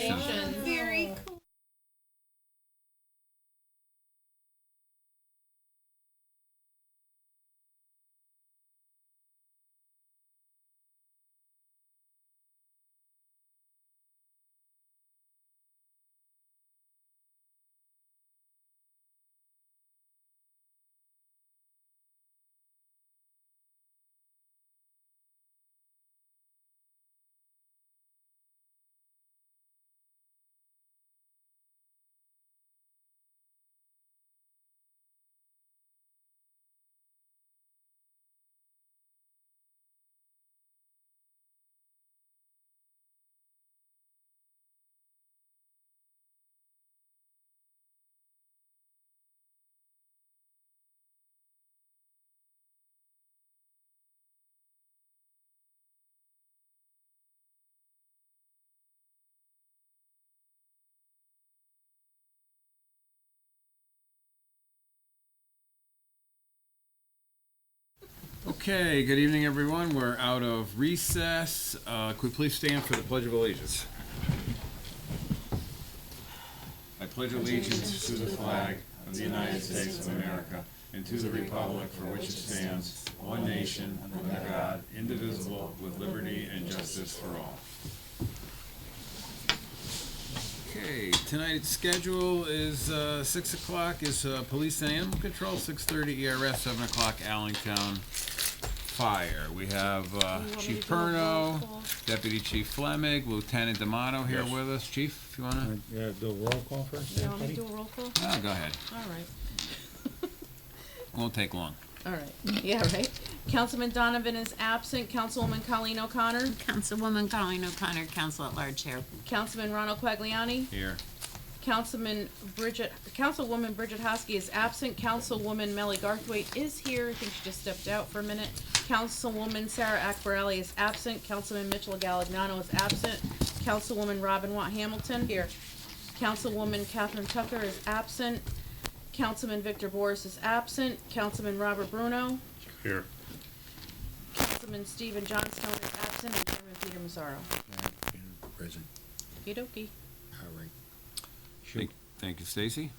Congratulations. Very cool. Okay, good evening, everyone. We're out of recess. Could we please stand for the Pledge of Allegiance? I pledge allegiance to the flag of the United States of America and to the republic for which it stands, one nation, under God, indivisible, with liberty and justice for all. Okay, tonight's schedule is 6 o'clock is Police and Animal Control, 6:30 ERS, 7 o'clock Allingtown Fire. We have Chief Perno, Deputy Chief Fleming, Lieutenant D'Amato here with us. Chief, if you want to? Yeah, do a roll call first? You want me to do a roll call? Oh, go ahead. All right. Won't take long. All right. Yeah, right. Councilman Donovan is absent. Councilwoman Colleen O'Connor. Councilwoman Colleen O'Connor, Council at Large here. Councilman Ronald Quagliani. Here. Councilwoman Bridget Hosky is absent. Councilwoman Melly Garthwaite is here. I think she just stepped out for a minute. Councilwoman Sarah Akbarelli is absent. Councilman Mitchell Galagnano is absent. Councilwoman Robin Watt Hamilton here. Councilwoman Catherine Tucker is absent. Councilman Victor Boris is absent. Councilman Robert Bruno. Here. Councilman Stephen Johnstone is absent. And Chairman Peter Mazzaro. Present. Okey-dokey. All right. Thank you, Stacy.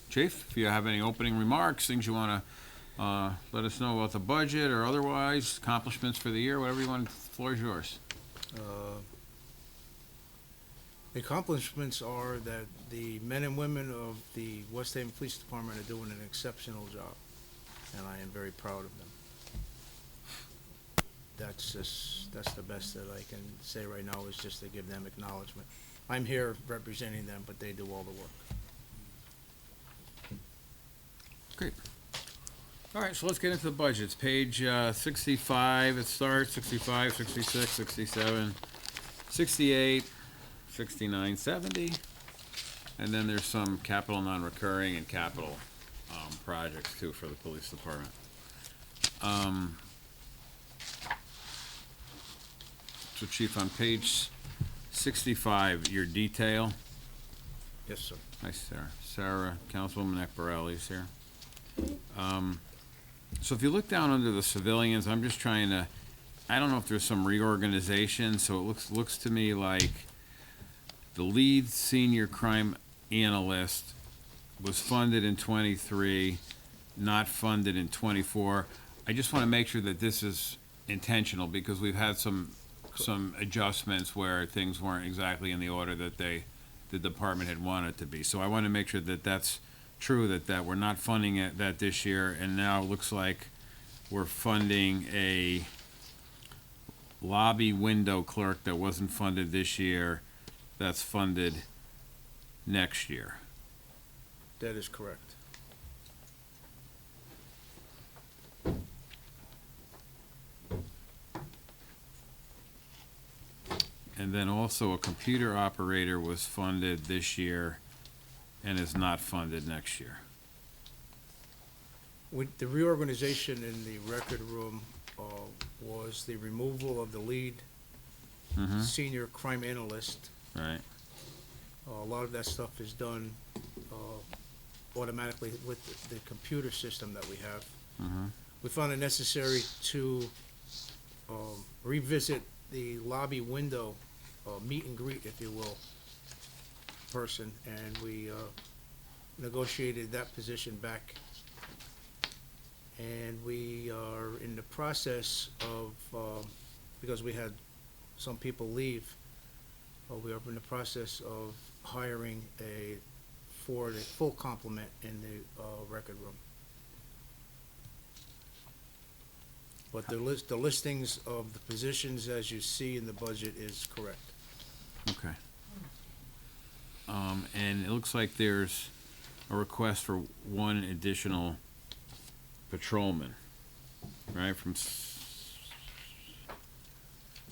Chief, if you have any opening remarks, things you want to let us know about the budget or otherwise, accomplishments for the year, whatever you want, the floor is yours. The accomplishments are that the men and women of the West Haven Police Department are doing an exceptional job, and I am very proud of them. That's the best that I can say right now, is just to give them acknowledgement. I'm here representing them, but they do all the work. Great. All right, so let's get into the budgets. Page 65, it starts, 65, 66, 67, 68, 69, 70. And then there's some capital non-recurring and capital projects, too, for the police department. So, Chief, on page 65, your detail. Yes, sir. Hi, Sarah. Sarah, Councilwoman Ekbarelli's here. So if you look down under the civilians, I'm just trying to, I don't know if there's some reorganization, so it looks to me like the lead senior crime analyst was funded in 23, not funded in 24. I just want to make sure that this is intentional, because we've had some adjustments where things weren't exactly in the order that the department had wanted to be. So I want to make sure that that's true, that we're not funding that this year, and now it looks like we're funding a lobby window clerk that wasn't funded this year, that's funded next year. That is correct. And then also a computer operator was funded this year and is not funded next year. With the reorganization in the record room was the removal of the lead senior crime analyst. Right. A lot of that stuff is done automatically with the computer system that we have. We found it necessary to revisit the lobby window meet and greet, if you will, person, and we negotiated that position back. And we are in the process of, because we had some people leave, we are in the process of hiring for the full complement in the record room. But the listings of the positions as you see in the budget is correct. Okay. And it looks like there's a request for one additional patrolman, right, from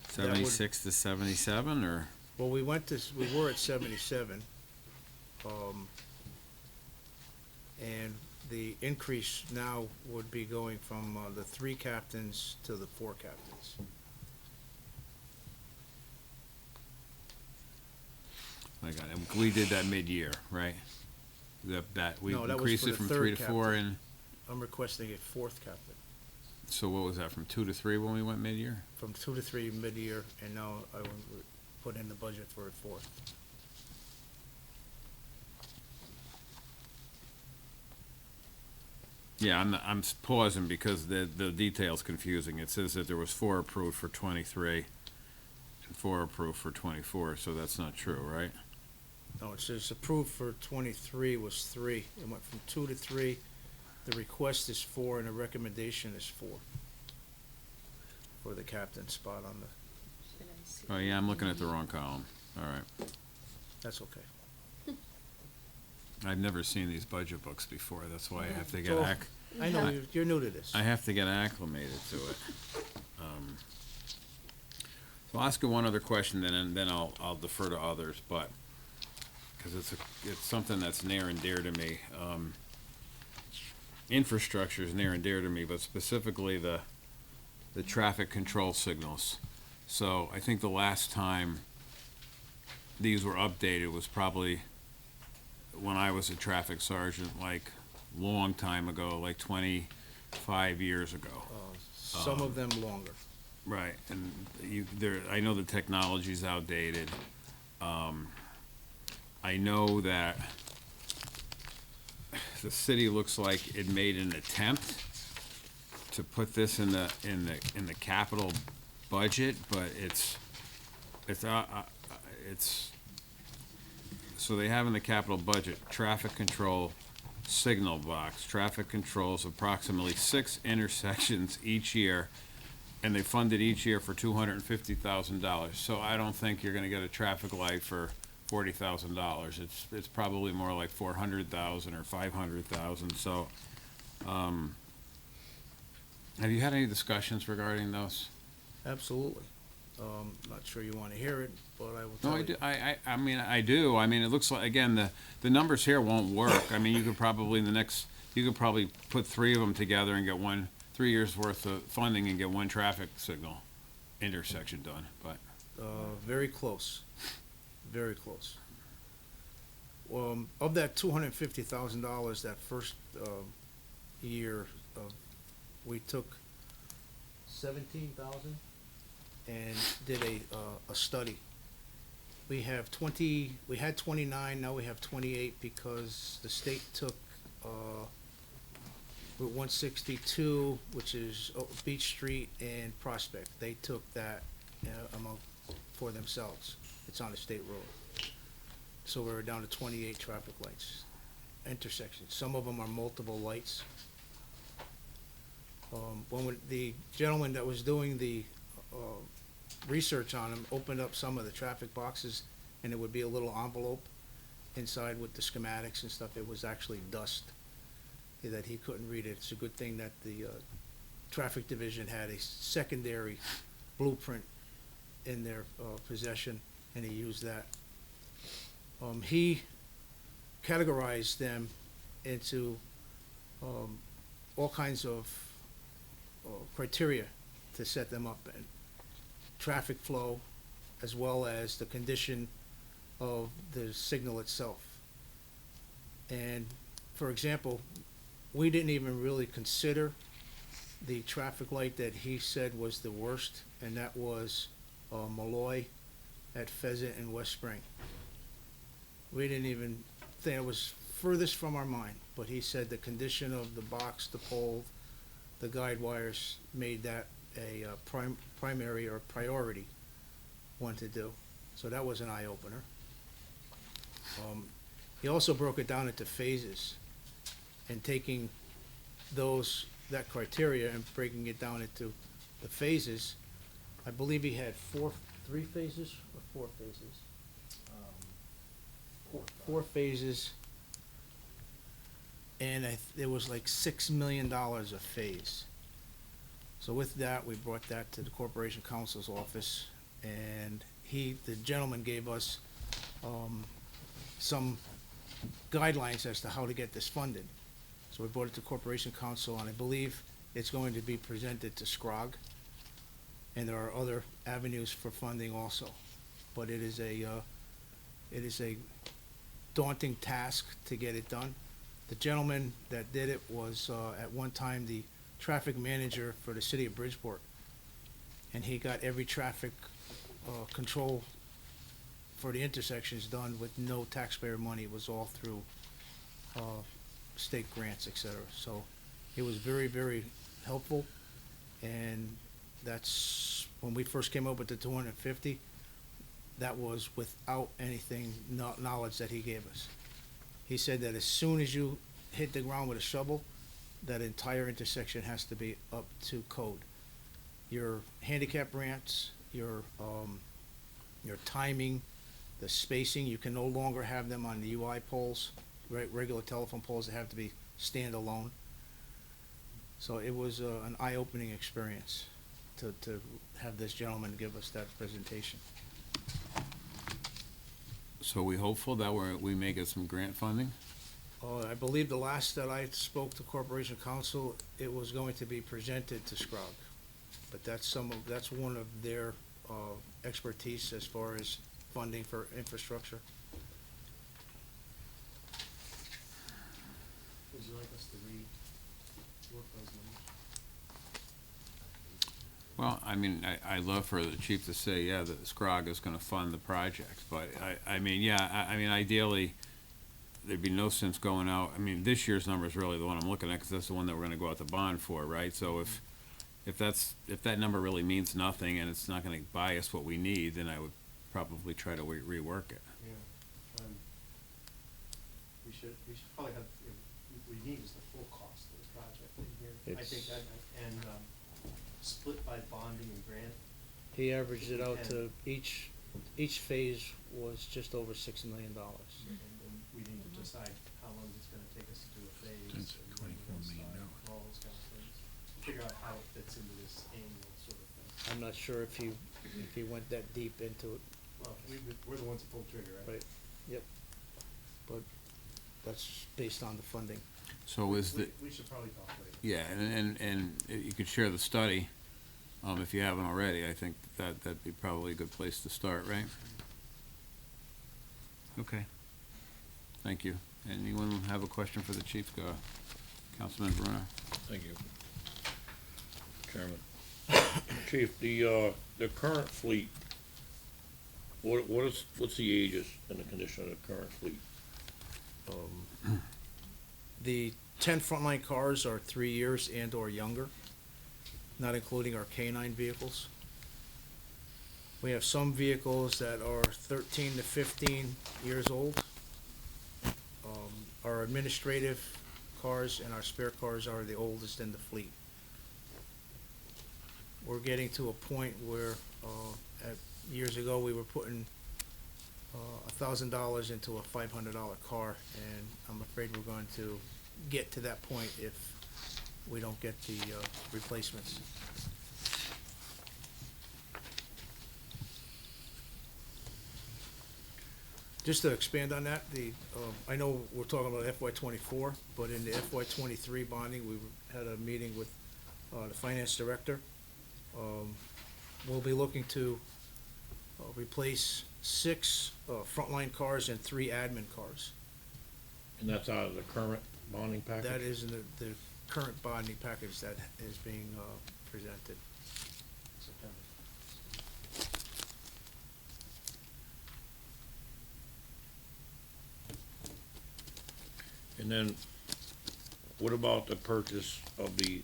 76 to 77, or? Well, we were at 77, and the increase now would be going from the 3 captains to the 4 captains. I got it. We did that mid-year, right? We No, that was increased for it the from third 3 to 4, captain. and I'm requesting a 4th captain, so what was that, from 2 to 3 when we went mid-year? from 2 to 3 mid-year, and now I will put in the budget for a 4th. Yeah, I'm pausing because the detail's confusing. It says that there was 4 approved for 23 and 4 approved for 24, so that's not true, right? No, it says approved for 23 was 3. It went from 2 to 3. The request is 4, and the recommendation is 4 for the captain spot on the, Oh, yeah, I'm looking at the wrong column. All right. that's okay. I've never seen these budget books before. That's why I have to get So, I know, you're new to this. I have to get acclimated to it. So I'll ask you one other question, then I'll defer to others, but, because it's something that's near and dear to me. Infrastructure is near and dear to me, but specifically the traffic control signals. So I think the last time these were updated was probably when I was a traffic sergeant, like, long time ago, like 25 years ago. Some of them longer. Right, and I know the technology's outdated. I know that the city looks like it made an attempt to put this in the capital budget, but it's so they have in the capital budget, traffic control signal box. Traffic controls approximately 6 intersections each year, and they funded each year for $250,000. So I don't think you're gonna get a traffic light for $40,000. It's probably more like 400,000 or 500,000, so, have you had any discussions regarding those? Absolutely. Not sure you want to hear it, but I will No, tell I you. do, I mean, I do. I mean, it looks like, again, the numbers here won't work. I mean, you could probably, you could probably put 3 of them together and get 3 years' worth of funding and get 1 traffic signal intersection done, but, Very close, very close. Of that $250,000, that first year, we took 17,000 and did a study. We had 29, now we have 28 because the state took Route 162, which is Beach Street and Prospect. They took that for themselves. It's on a state road. So we're down to 28 traffic lights, intersections. Some of them are multiple lights. The gentleman that was doing the research on them opened up some of the traffic boxes, and it would be a little envelope inside with the schematics and stuff. It was actually dust that he couldn't read it. It's a good thing that the traffic division had a secondary blueprint in their possession, and he used that. He categorized them into all kinds of criteria to set them up, and traffic flow, as well as the condition of the signal itself. And, for example, we didn't even really consider the traffic light that he said was the worst, and that was Malloy at Pheasant and West Spring. We didn't even think, it was furthest from our mind, but he said the condition of the box, the pole, the guide wires made that a primary or priority one to do. So that was an eye-opener. He also broke it down into phases and taking that criteria and breaking it down into the phases. I believe he had three phases or four phases? Four phases. And it was like $6 million a phase. So with that, we brought that to the Corporation Counsel's office, and the gentleman gave us, some guidelines as to how to get this funded. So we brought it to Corporation Counsel, and I believe it's going to be presented to SCROG, and there are other avenues for funding also. But it is a daunting task to get it done. The gentleman that did it was, at one time, the traffic manager for the city of Bridgeport. And he got every traffic, control for the intersections done with no taxpayer money. It was all through, state grants, et cetera. So it was very, very helpful. And that's, when we first came up with the 250, that was without anything, knowledge that he gave us. He said that as soon as you hit the ground with a shovel, that entire intersection has to be up to code. Your handicap ramps, your timing, the spacing, you can no longer have them on the UI poles, regular telephone poles, that have to be standalone. So it was an eye-opening experience to have this gentleman give us that presentation. So we hopeful that we may get some grant funding? I believe the last that I spoke to Corporation Counsel, it was going to be presented to SCROG. But that's one of their expertise as far as funding for infrastructure. Would you like us to rework those numbers? Well, I mean, I'd love for the chief to say, yeah, that SCROG is gonna fund the project, but I mean, yeah, I mean, ideally, there'd be no sense going out, I mean, this year's number is really the one I'm looking at, cause that's the one that we're gonna go out to bond for, right? So if that number really means nothing and it's not gonna buy us what we need, then I would probably try to rework it. Yeah. We should probably have, we need is the full cost of the project in here. I think that, and, split by bonding and grant. He averaged it out to, each phase was just over $6 million. And we need to decide how long it's gonna take us to do a phase. That's and when we're $24 gonna million. start, All those kind of things. Figure out how it fits into this annual sort of thing. I'm not sure if he went that deep into it, Well, we're the ones that pull trigger, right? right? Yep. But that's based on the funding. So is the, We should probably talk later. yeah, and you could share the study, if you haven't already, I think that'd be probably a good place to start, right? Okay, thank you. Anyone have a question for the chief? Go, Councilman Bruno. Thank you. Chairman. Chief, the current fleet, what's the ages and the condition of the current fleet? The 10 frontline cars are 3 years and or younger, not including our K-9 vehicles. We have some vehicles that are 13 to 15 years old. Our administrative cars and our spare cars are the oldest in the fleet. We're getting to a point where, years ago, we were putting $1,000 into a $500 car, and I'm afraid we're going to get to that point if we don't get the replacements. Just to expand on that, I know we're talking about FY '24, but in the FY '23 bonding, we had a meeting with the finance director. We'll be looking to replace 6 frontline cars and 3 admin cars. And that's out of the current bonding package? That is in the current bonding package that is being presented. September. And then, what about the purchase of the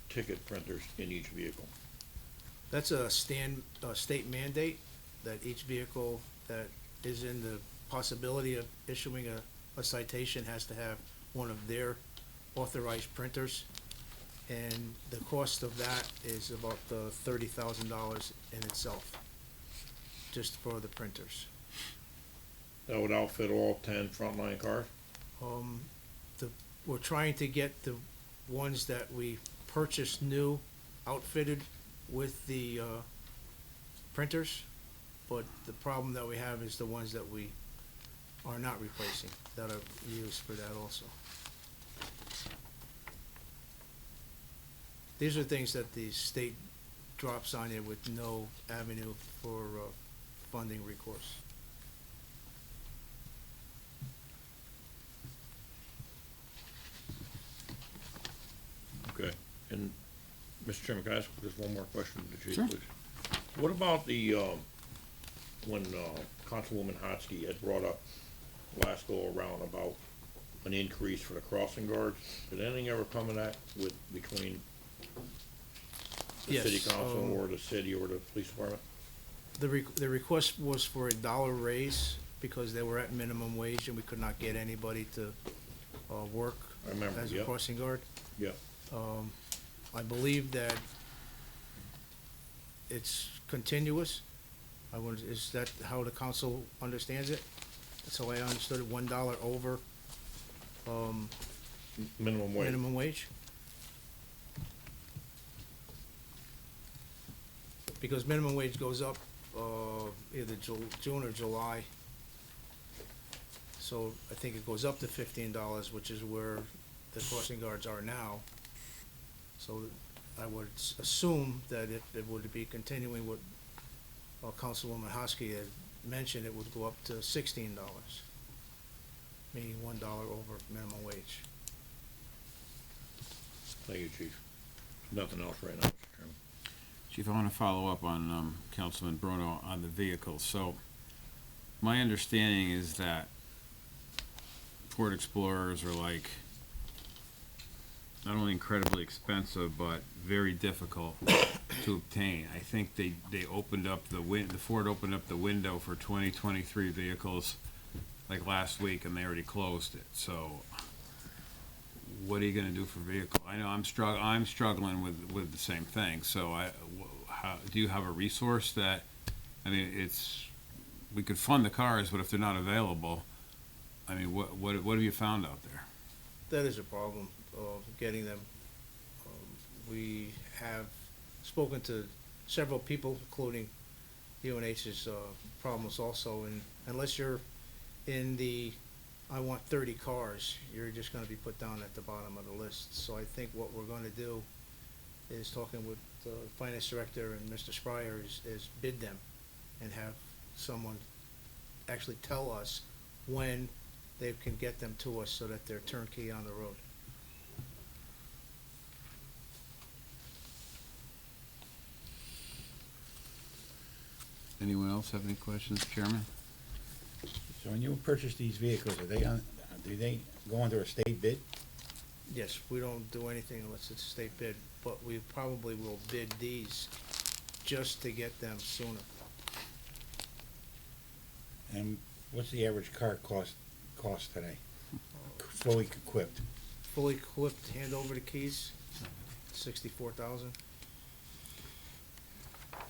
ticket printers in each vehicle? That's a state mandate that each vehicle that is in the possibility of issuing a citation has to have one of their authorized printers. And the cost of that is about $30,000 in itself, just for the printers. That would outfit all 10 frontline cars? Um, we're trying to get the ones that we purchased new outfitted with the, printers, but the problem that we have is the ones that we are not replacing, that are used for that also. These are things that the state drops on you with no avenue for, funding recourse. Okay, and, Mr. Chairman, can I ask just one more question to the chief, Sure. please? What about the, when, Councilwoman Hotsky had brought up last go-around about an increase for the crossing guards? Did anything ever come of that between the Yes, city council or the city or the police department? The request was for $1 raise because they were at minimum wage and we could not get anybody to, work I remember, as a yep. crossing guard. Yeah. I believe that it's continuous. Is that how the council understands it? That's how I understood it, $1 over, Minimum wage. minimum wage? Because minimum wage goes up, either June or July. So I think it goes up to $15, which is where the crossing guards are now. So I would assume that if it would be continuing what Councilwoman Hosky had mentioned, it would go up to $16, meaning $1 over minimum wage. Thank you, chief. Nothing else right now, Mr. Chairman. Chief, I want to follow up on Councilman Bruno on the vehicles. So, my understanding is that Ford Explorers are like not only incredibly expensive, but very difficult to obtain. I think they opened up the Ford opened up the window for 2023 vehicles like last week, and they already closed it. So, what are you going to do for vehicle? I know I'm struggling with the same thing. So, how do you have a resource that? I mean, we could fund the cars, but if they're not available, I mean, what have you found out there? That is a problem of getting them. We have spoken to several people, including UNH's problems also, and unless you're in the I want 30 cars, you're just gonna be put down at the bottom of the list. So I think what we're gonna do is talking with the finance director and Mr. Spryer is bid them and have someone actually tell us when they can get them to us so that they're turnkey on the road. Anyone else have any questions, Chairman? So when you purchase these vehicles, do they go under a state bid? Yes, we don't do anything unless it's a state bid, but we probably will bid these just to get them sooner. And what's the average car cost today? Fully equipped? Fully equipped, hand over the keys, 64,000.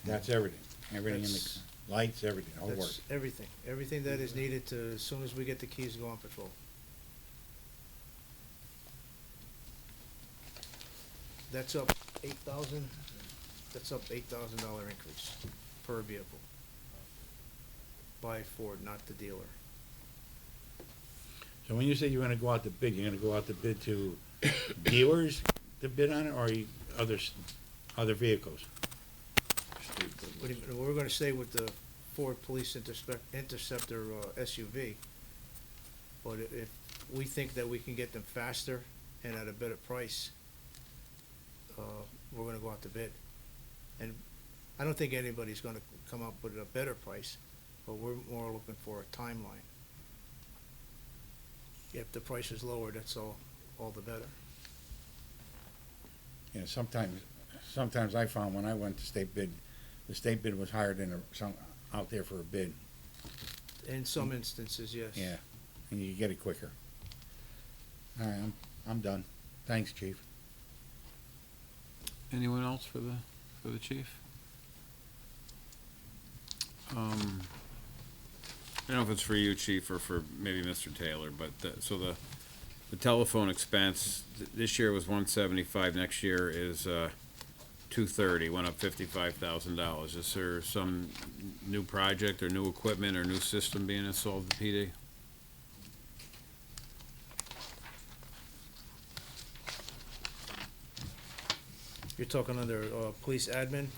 That's everything? Everything in the That's- lights, everything, all work? That's everything that is needed to, as soon as we get the keys, go on patrol. That's up $8,000, that's up $8,000 increase per vehicle by Ford, not the dealer. So when you say you're gonna go out to bid, you're gonna go out to bid to dealers to bid on it, or other vehicles? We're gonna stay with the Ford Police Interceptor SUV, but if we think that we can get them faster and at a better price, we're gonna go out to bid. And I don't think anybody's gonna come up with a better price, but we're more looking for a timeline. if the price is lower, that's all the better. Yeah, sometimes I found when I went to state bid, the state bid was higher than some out there for a bid. In some instances, yes. Yeah, and you get it quicker. All right, I'm done. Thanks, chief. Anyone else for the chief? I don't know if it's for you, chief, or for maybe Mr. Taylor, but so the telephone expense this year was 175. Next year is 230. Went up $55,000. Is there some new project or new equipment or new system being installed at the PD? You're talking under, police admin,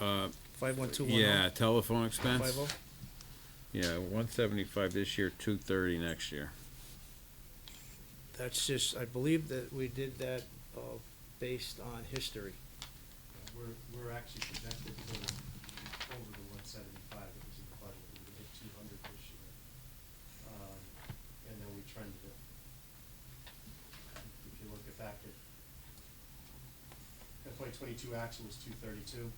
51210? Yeah, telephone expense. 50? Yeah, 175 this year, 230 next year. That's just, I believe that we did that, based on history. We're actually projected to go over the 175 that was in the budget. We would hit 200 this year. And then we trended it. If you look at back at FY '22 actual was 232.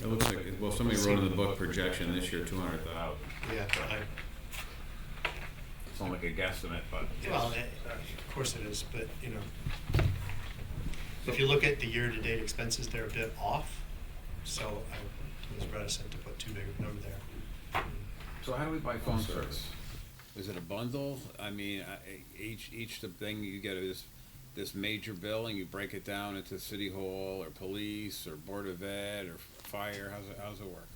It looks like, well, somebody wrote in the book projection this year, 200,000. Yeah, It's not like a guesstimate, but. well, of course it is, but, you know, if you look at the year-to-date expenses, they're a bit off, so I was reticent to put too big of a number there. So how do we buy phone service? Is it a bundle? I mean, each thing you get is this major bill and you break it down into city hall or police or board of ed or fire? How's it work?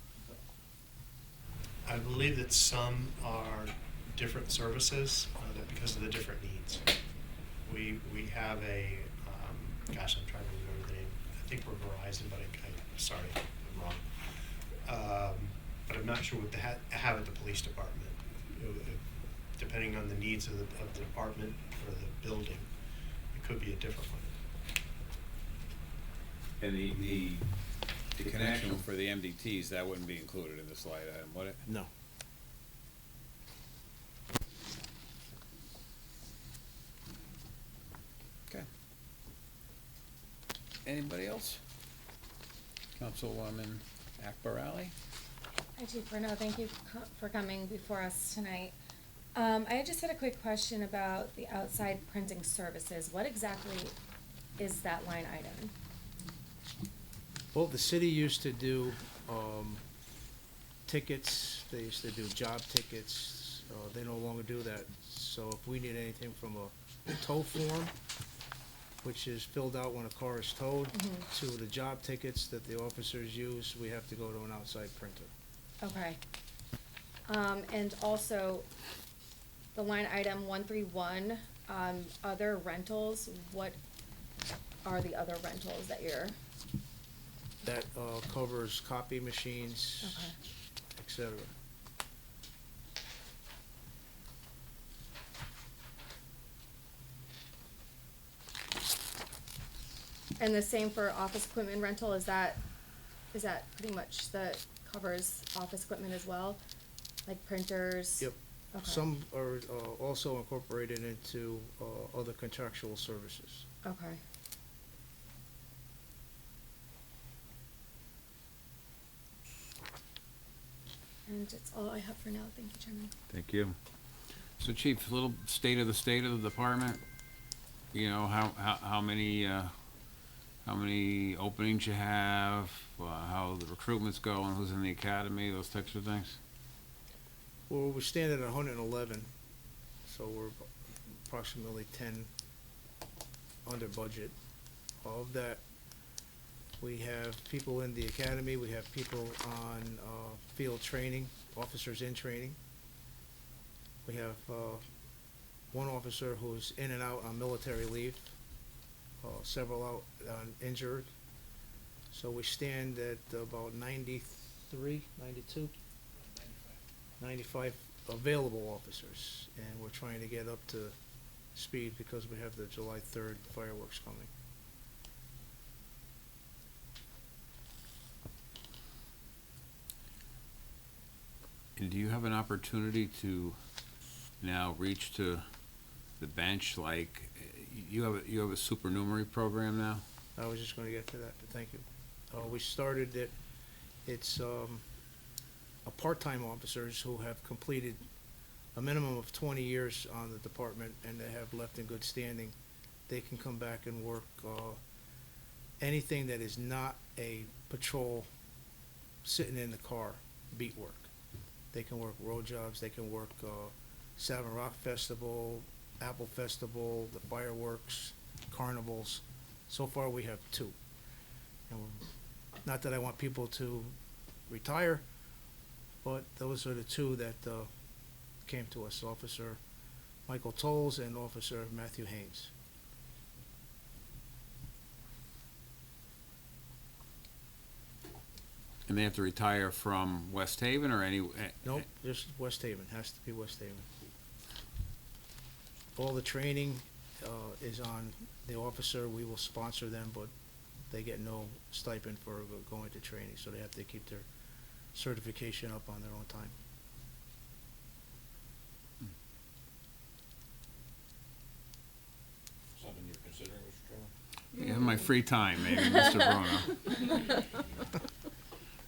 I believe that some are different services, that because of the different needs. We have a, gosh, I'm trying to remember the name. I think we're Verizon, but sorry, I'm wrong. But I'm not sure what they have at the police department. Depending on the needs of the department or the building, it could be a different one. And the connection for the MDTs, that wouldn't be included in this line item, would it? No. Okay. Anybody else? Councilwoman Akbar Ali? Hi, Chief Bruno. Thank you for coming before us tonight. I just had a quick question about the outside printing services. What exactly is that line item? Well, the city used to do, tickets, they used to do job tickets, they no longer do that. So if we need anything from a tow form, which is filled out when a car is towed, to the job tickets that the officers use, we have to go to an outside printer. Okay. And also, the line item 131, other rentals, what are the other rentals that you're, That, covers copy machines, okay. et cetera. And the same for office equipment rental, is that pretty much covers office equipment as well? Like printers? Yep. Okay. Some are, also incorporated into, other contractual services. Okay. And that's all I have for now. Thank you, Chairman. Thank you. So Chief, a little state of the department. You know, how many openings you have, how the recruitment's going, who's in the academy, those types of things? Well, we're standing at 111, so we're approximately 10 under budget. Of that, we have people in the academy, we have people on, field training, officers in training. We have, one officer who's in and out on military leave, several out on injured. So we stand at about 93, 92? 95 available officers, and we're trying to get up to speed because we have the July 3rd fireworks coming. And do you have an opportunity to now reach to the bench, like, you have a supernumerary program now? I was just gonna get to that, but thank you. We started it, it's, a part-time officers who have completed a minimum of 20 years on the department and they have left in good standing. They can come back and work, anything that is not a patrol sitting in the car, beat work. They can work road jobs, they can work, Savin Rock Festival, Apple Festival, the fireworks, carnivals. So far, we have 2. And not that I want people to retire, but those are the 2 that came to us, Officer Michael Tolles and Officer Matthew Haynes. And they have to retire from West Haven or any? Nope, just West Haven, has to be West Haven. All the training is on the officer, we will sponsor them, but they get no stipend for going to training, so they have to keep their certification up on their own time. Something you're considering, Mr. Chairman? Yeah, my free time, maybe, Mr. Bruno.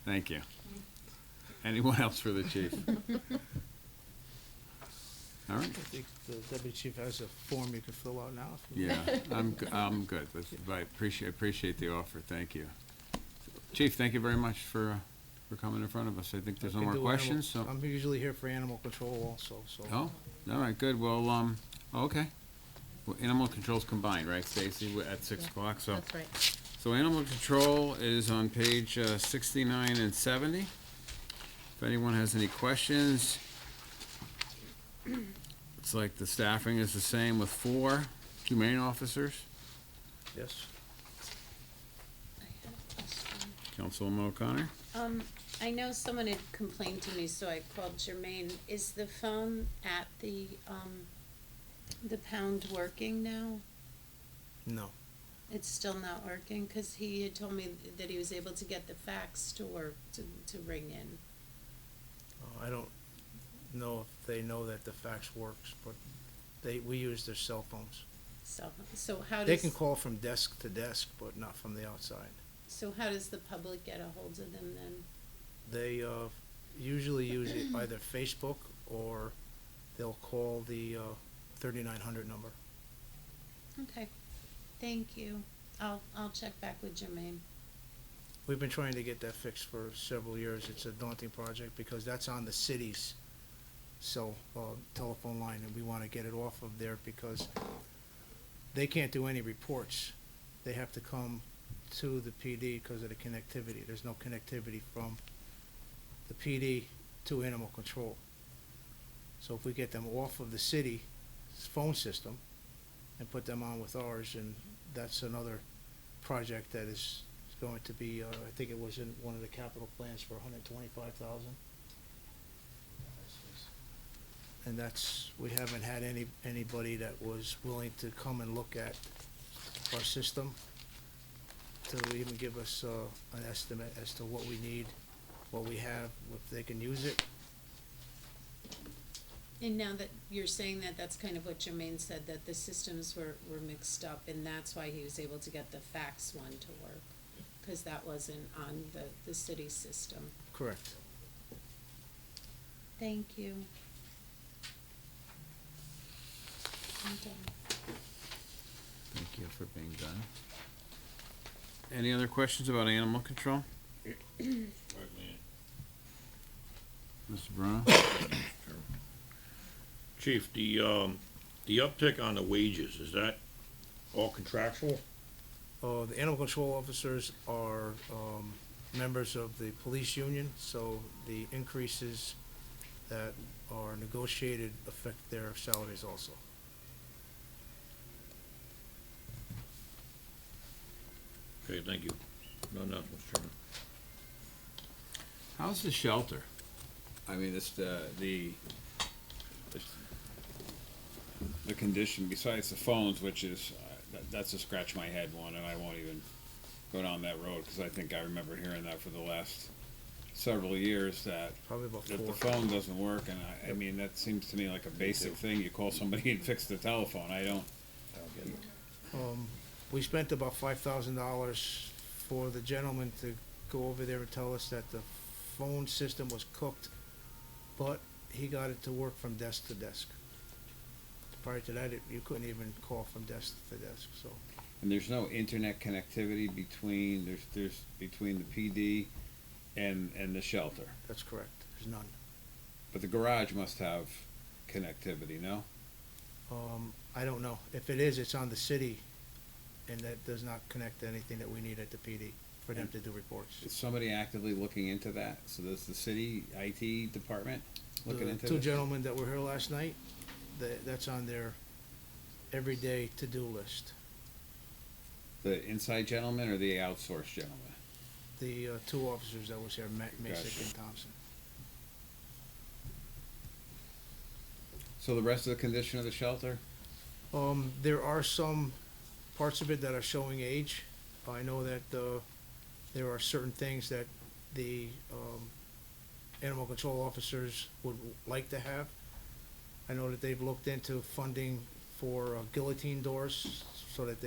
Thank you. Anyone else for the chief? All right. I think the deputy chief has a form you can fill out now. if you- Yeah, I'm good. I appreciate the offer. Thank you. Chief, thank you very much for coming in front of us. I think there's no I can more do questions, so. I'm usually here for animal control also, so. Oh, all right, good. Well, okay. Well, animal control's combined, right, Stacy, at 6 o'clock, so. That's right. So animal control is on page 69 and 70. If anyone has any questions. It's like the staffing is the same with 4 humane officers. Yes. Councilwoman O'Connor? I know someone had complained to me, so I called Jermaine. Is the phone at the pound working now? No. It's still not working, cause he had told me that he was able to get the fax to work, to ring in. I don't know if they know that the fax works, but we use their cell phones. So how does? They can call from desk to desk, but not from the outside. So how does the public get a hold of them then? They usually use either Facebook or they'll call the 3900 number. Okay, thank you. I'll check back with Jermaine. We've been trying to get that fixed for several years. It's a daunting project because that's on the city's telephone line, and we want to get it off of there because they can't do any reports. They have to come to the PD because of the connectivity. There's no connectivity from the PD to animal control. So if we get them off of the city's phone system and put them on with ours, and that's another project that is going to be, I think it was in one of the capital plans for $125,000. And we haven't had anybody that was willing to come and look at our system to even give us an estimate as to what we need, what we have, if they can use it. And now that you're saying that, that's kind of what Jermaine said, that the systems were mixed up, and that's why he was able to get the fax one to work, because that wasn't on the city system. Correct. Thank you. I'm done. Thank you for being done. Any other questions about animal control? Right, man. Mr. Bruno? Chief, the uptick on the wages, is that all contractual? The animal control officers are members of the police union, so the increases that are negotiated affect their salaries also. Okay, thank you. Nothing else, Mr. Chairman. How's the shelter? I mean, it's the condition, besides the phones, which is, that's a scratch my head one, and I won't even go down that road, because I think I remember hearing that for the last several years that Probably about if the 4. phone doesn't work, and I mean, that seems to me like a basic thing, you call somebody and fix the telephone, I don't. We spent about $5,000 for the gentleman to go over there and tell us that the phone system was cooked, but he got it to work from desk to desk. Prior to that, you couldn't even call from desk to desk, so. And there's no internet connectivity between, there's between the PD and the shelter, That's correct. There's none. but the garage must have connectivity, no? I don't know. If it is, it's on the city, and that does not connect to anything that we need at the PD for them to do reports. Is somebody actively looking into that? So does the city IT department looking The into two this? gentlemen that were here last night, that's on their everyday to-do list. The inside gentleman or the outsourced gentleman? The two officers that was here, Masick Gotcha. and Thompson. So the rest of the condition of the shelter? There are some parts of it that are showing age. I know that there are certain things that the animal control officers would like to have. I know that they've looked into funding for guillotine doors so that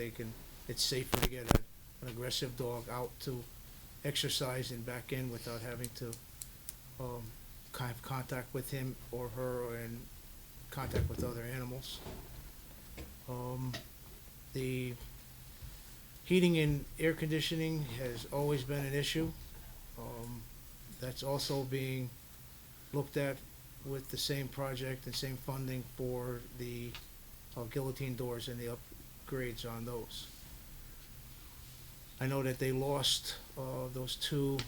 it's safer to get an aggressive dog out to exercise and back in without having to kind of contact with him or her and contact with other animals. The heating and air conditioning has always been an issue. That's also being looked at with the same project and same funding for the guillotine doors and the upgrades on those. I know that they lost those two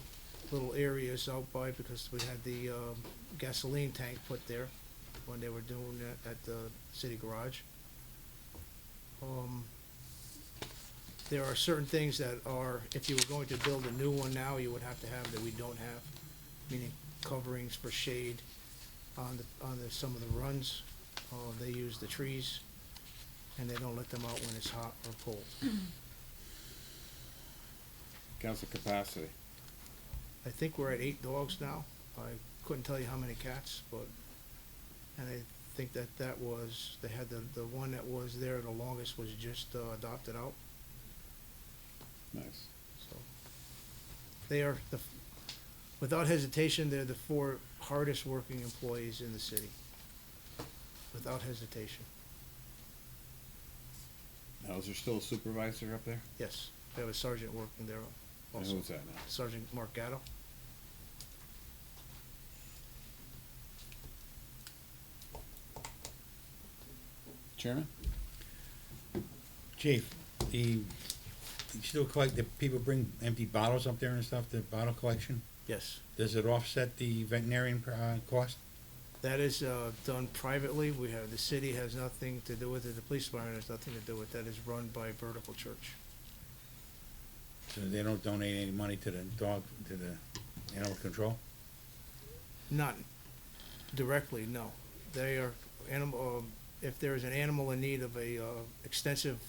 little areas out by, because we had the gasoline tank put there when they were doing that at the city garage. There are certain things that are, if you were going to build a new one now, you would have to have that we don't have, meaning coverings for shade on some of the runs. They use the trees, and they don't let them out when it's hot or cold. Council capacity. I think we're at 8 dogs now. I couldn't tell you how many cats, and I think that was, they had the one that was there the longest was just adopted out. Nice. So they are without hesitation, they're the 4 hardest working employees in the city. Without hesitation. Now, is there still a supervisor up there? Yes, we have a sergeant working there And also. who's that now? Sergeant Mark Gatto. Chairman? Chief, you still collect, the people bring empty bottles up there and stuff, the bottle collection? Yes. Does it offset the veterinarian cost? That is done privately. The city has nothing to do with it. The police department has nothing to do with it. That is run by Vertical Church. So they don't donate any money to the animal control? Not directly, no. They are if there is an animal in need of a extensive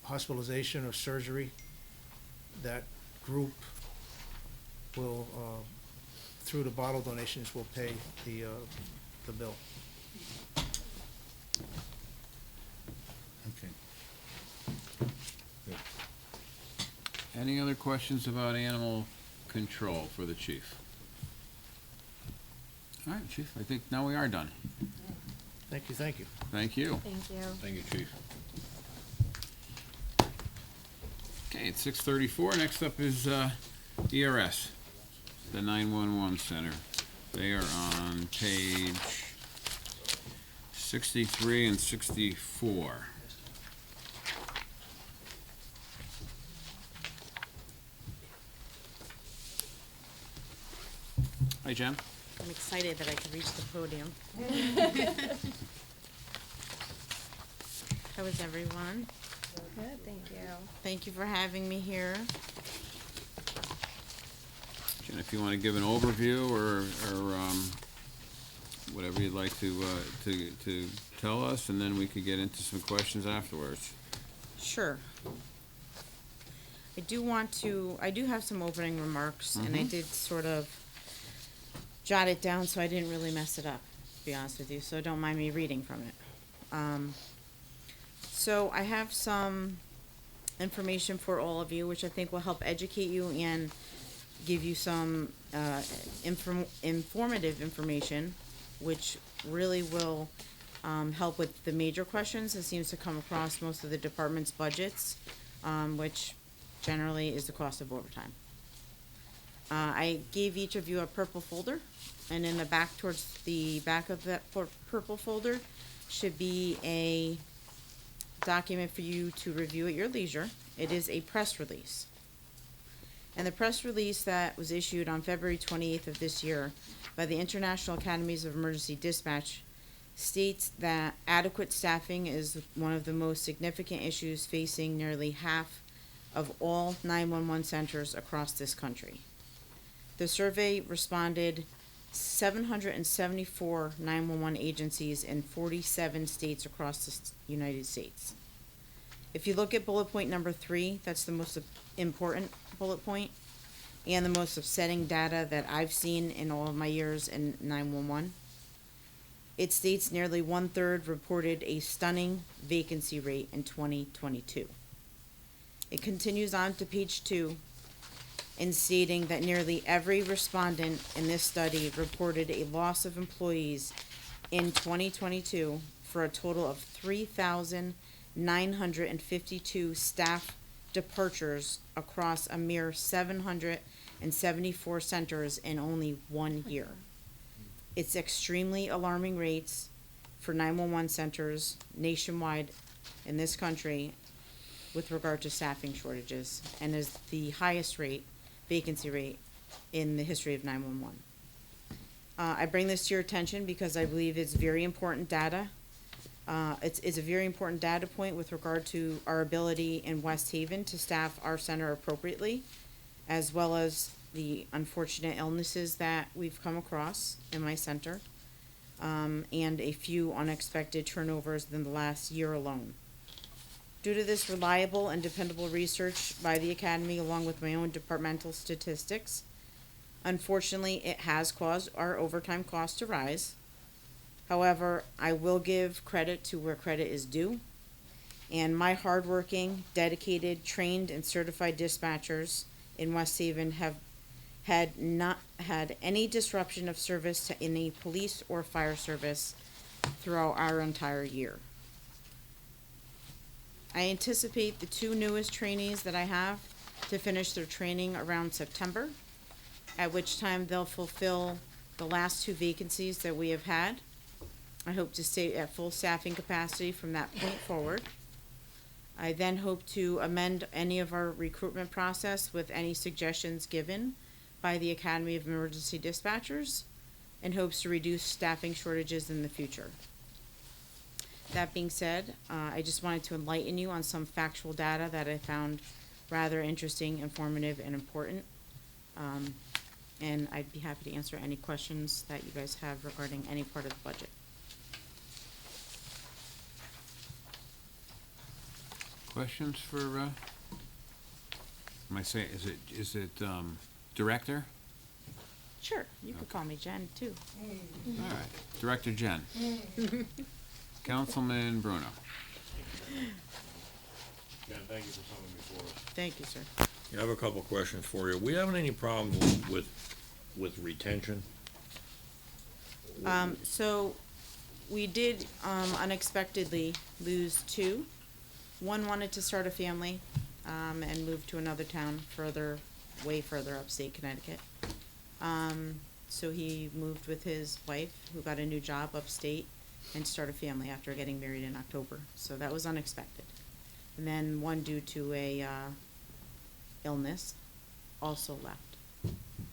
hospitalization or surgery, that group will, through the bottle donations, will pay the bill. Okay. Any other questions about animal control for the chief? All right, chief, I think now we are done. Thank you, thank you. Thank you. Thank you. Thank you, chief. Okay, it's 6:34. Next up is ERS, the 911 center. They are on page 63 and 64. Hi, Jen. I'm excited that I can reach the podium. How is everyone? Good, thank you. Thank you for having me here. Jen, if you want to give an overview or whatever you'd like to tell us, and then we could get into some questions afterwards. Sure. I do have some opening remarks, and I did sort of jot it down so I didn't really mess it up, to be honest with you, so don't mind me reading from it. So I have some information for all of you, which I think will help educate you and give you some informative information, which really will help with the major questions that seems to come across most of the department's budgets, which generally is the cost of overtime. I gave each of you a purple folder, and in the back, towards the back of that purple folder, should be a document for you to review at your leisure. It is a press release. And the press release that was issued on February 28th of this year by the International Academies of Emergency Dispatch states that adequate staffing is one of the most significant issues facing nearly half of all 911 centers across this country. The survey responded 774 911 agencies in 47 states across the United States. If you look at bullet point number 3, that's the most important bullet point and the most upsetting data that I've seen in all of my years in 911. It states nearly 1/3 reported a stunning vacancy rate in 2022. It continues on to page 2 in stating that nearly every respondent in this study reported a loss of employees in 2022 for a total of 3,952 staff departures across a mere 774 centers in only 1 year. It's extremely alarming rates for 911 centers nationwide in this country with regard to staffing shortages, and is the highest vacancy rate in the history of 911. I bring this to your attention because I believe it's very important data. It's a very important data point with regard to our ability in West Haven to staff our center appropriately, as well as the unfortunate illnesses that we've come across in my center, and a few unexpected turnovers in the last year alone. Due to this reliable and dependable research by the Academy, along with my own departmental statistics, unfortunately, it has caused our overtime costs to rise. However, I will give credit to where credit is due, and my hardworking, dedicated, trained, and certified dispatchers in West Haven have not had any disruption of service to any police or fire service throughout our entire year. I anticipate the 2 newest trainees that I have to finish their training around September, at which time they'll fulfill the last 2 vacancies that we have had. I hope to stay at full staffing capacity from that point forward. I then hope to amend any of our recruitment process with any suggestions given by the Academy of Emergency Dispatchers, and hopes to reduce staffing shortages in the future. That being said, I just wanted to enlighten you on some factual data that I found rather interesting, informative, and important. And I'd be happy to answer any questions that you guys have regarding any part of the budget. Questions for, am I saying, is it, Director? Sure, you could call me Jen, too. All right, Director Jen. Councilman Bruno. Jen, thank you for coming before us. Thank you, sir. I have a couple of questions for you. We having any problems with retention? So we did unexpectedly lose 2. One wanted to start a family and move to another town way further upstate Connecticut. So he moved with his wife, who got a new job upstate, and start a family after getting married in October. So that was unexpected. And then one due to a illness also left.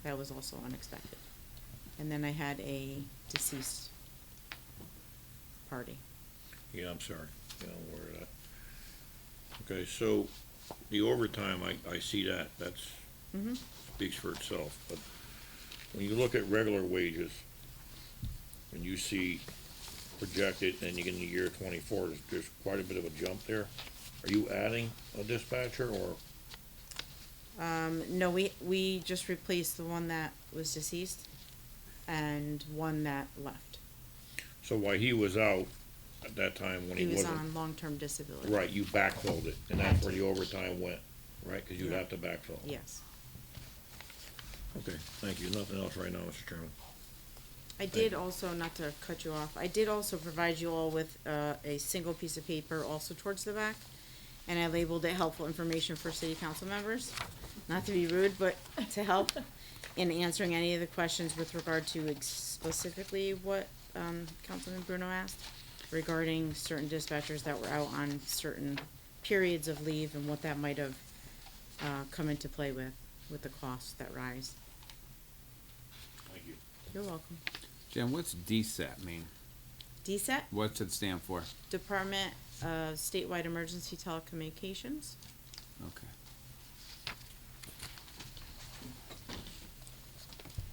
That was also unexpected. And then I had a deceased party. Yeah, I'm sorry. Yeah, I'm aware of that. Okay, so the overtime, I see that. That's Mm-hmm. speaks for itself. But when you look at regular wages, and you see projected, and you get in the year 24, there's quite a bit of a jump there. Are you adding a dispatcher, or No, we just replaced the one that was deceased and one that left. So while he was out, at that time when he He was wasn't, on long-term disability. right, you backfilled it, and that's where the overtime went, right? Cause you'd have to backfill. Yes. Okay, thank you. Nothing else right now, Mr. Chairman. I did also, not to cut you off, I did also provide you all with, a single piece of paper also towards the back. And I labeled it helpful information for city council members, not to be rude, but to help in answering any of the questions with regard to specifically what, Councilman Bruno asked regarding certain dispatchers that were out on certain periods of leave and what that might have, come into play with the costs that rise. Thank you. You're welcome. Jen, what's DSAT mean? DSET, What's it stand for? Department of Statewide Emergency Telecommunications. Okay.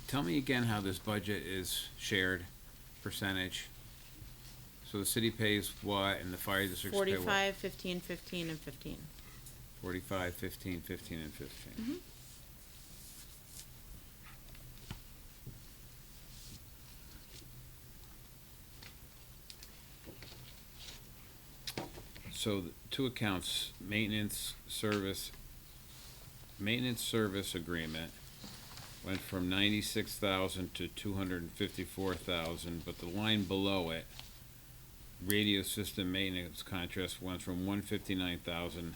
Tell me again how this budget is shared, percentage. So the city pays what and the fire districts pay what? 45, 15, 15, and 15. 45, 15, 15, and 15. So the two accounts, maintenance service agreement went from 96,000 to 254,000, but the line below it, radio system maintenance contract went from 159,000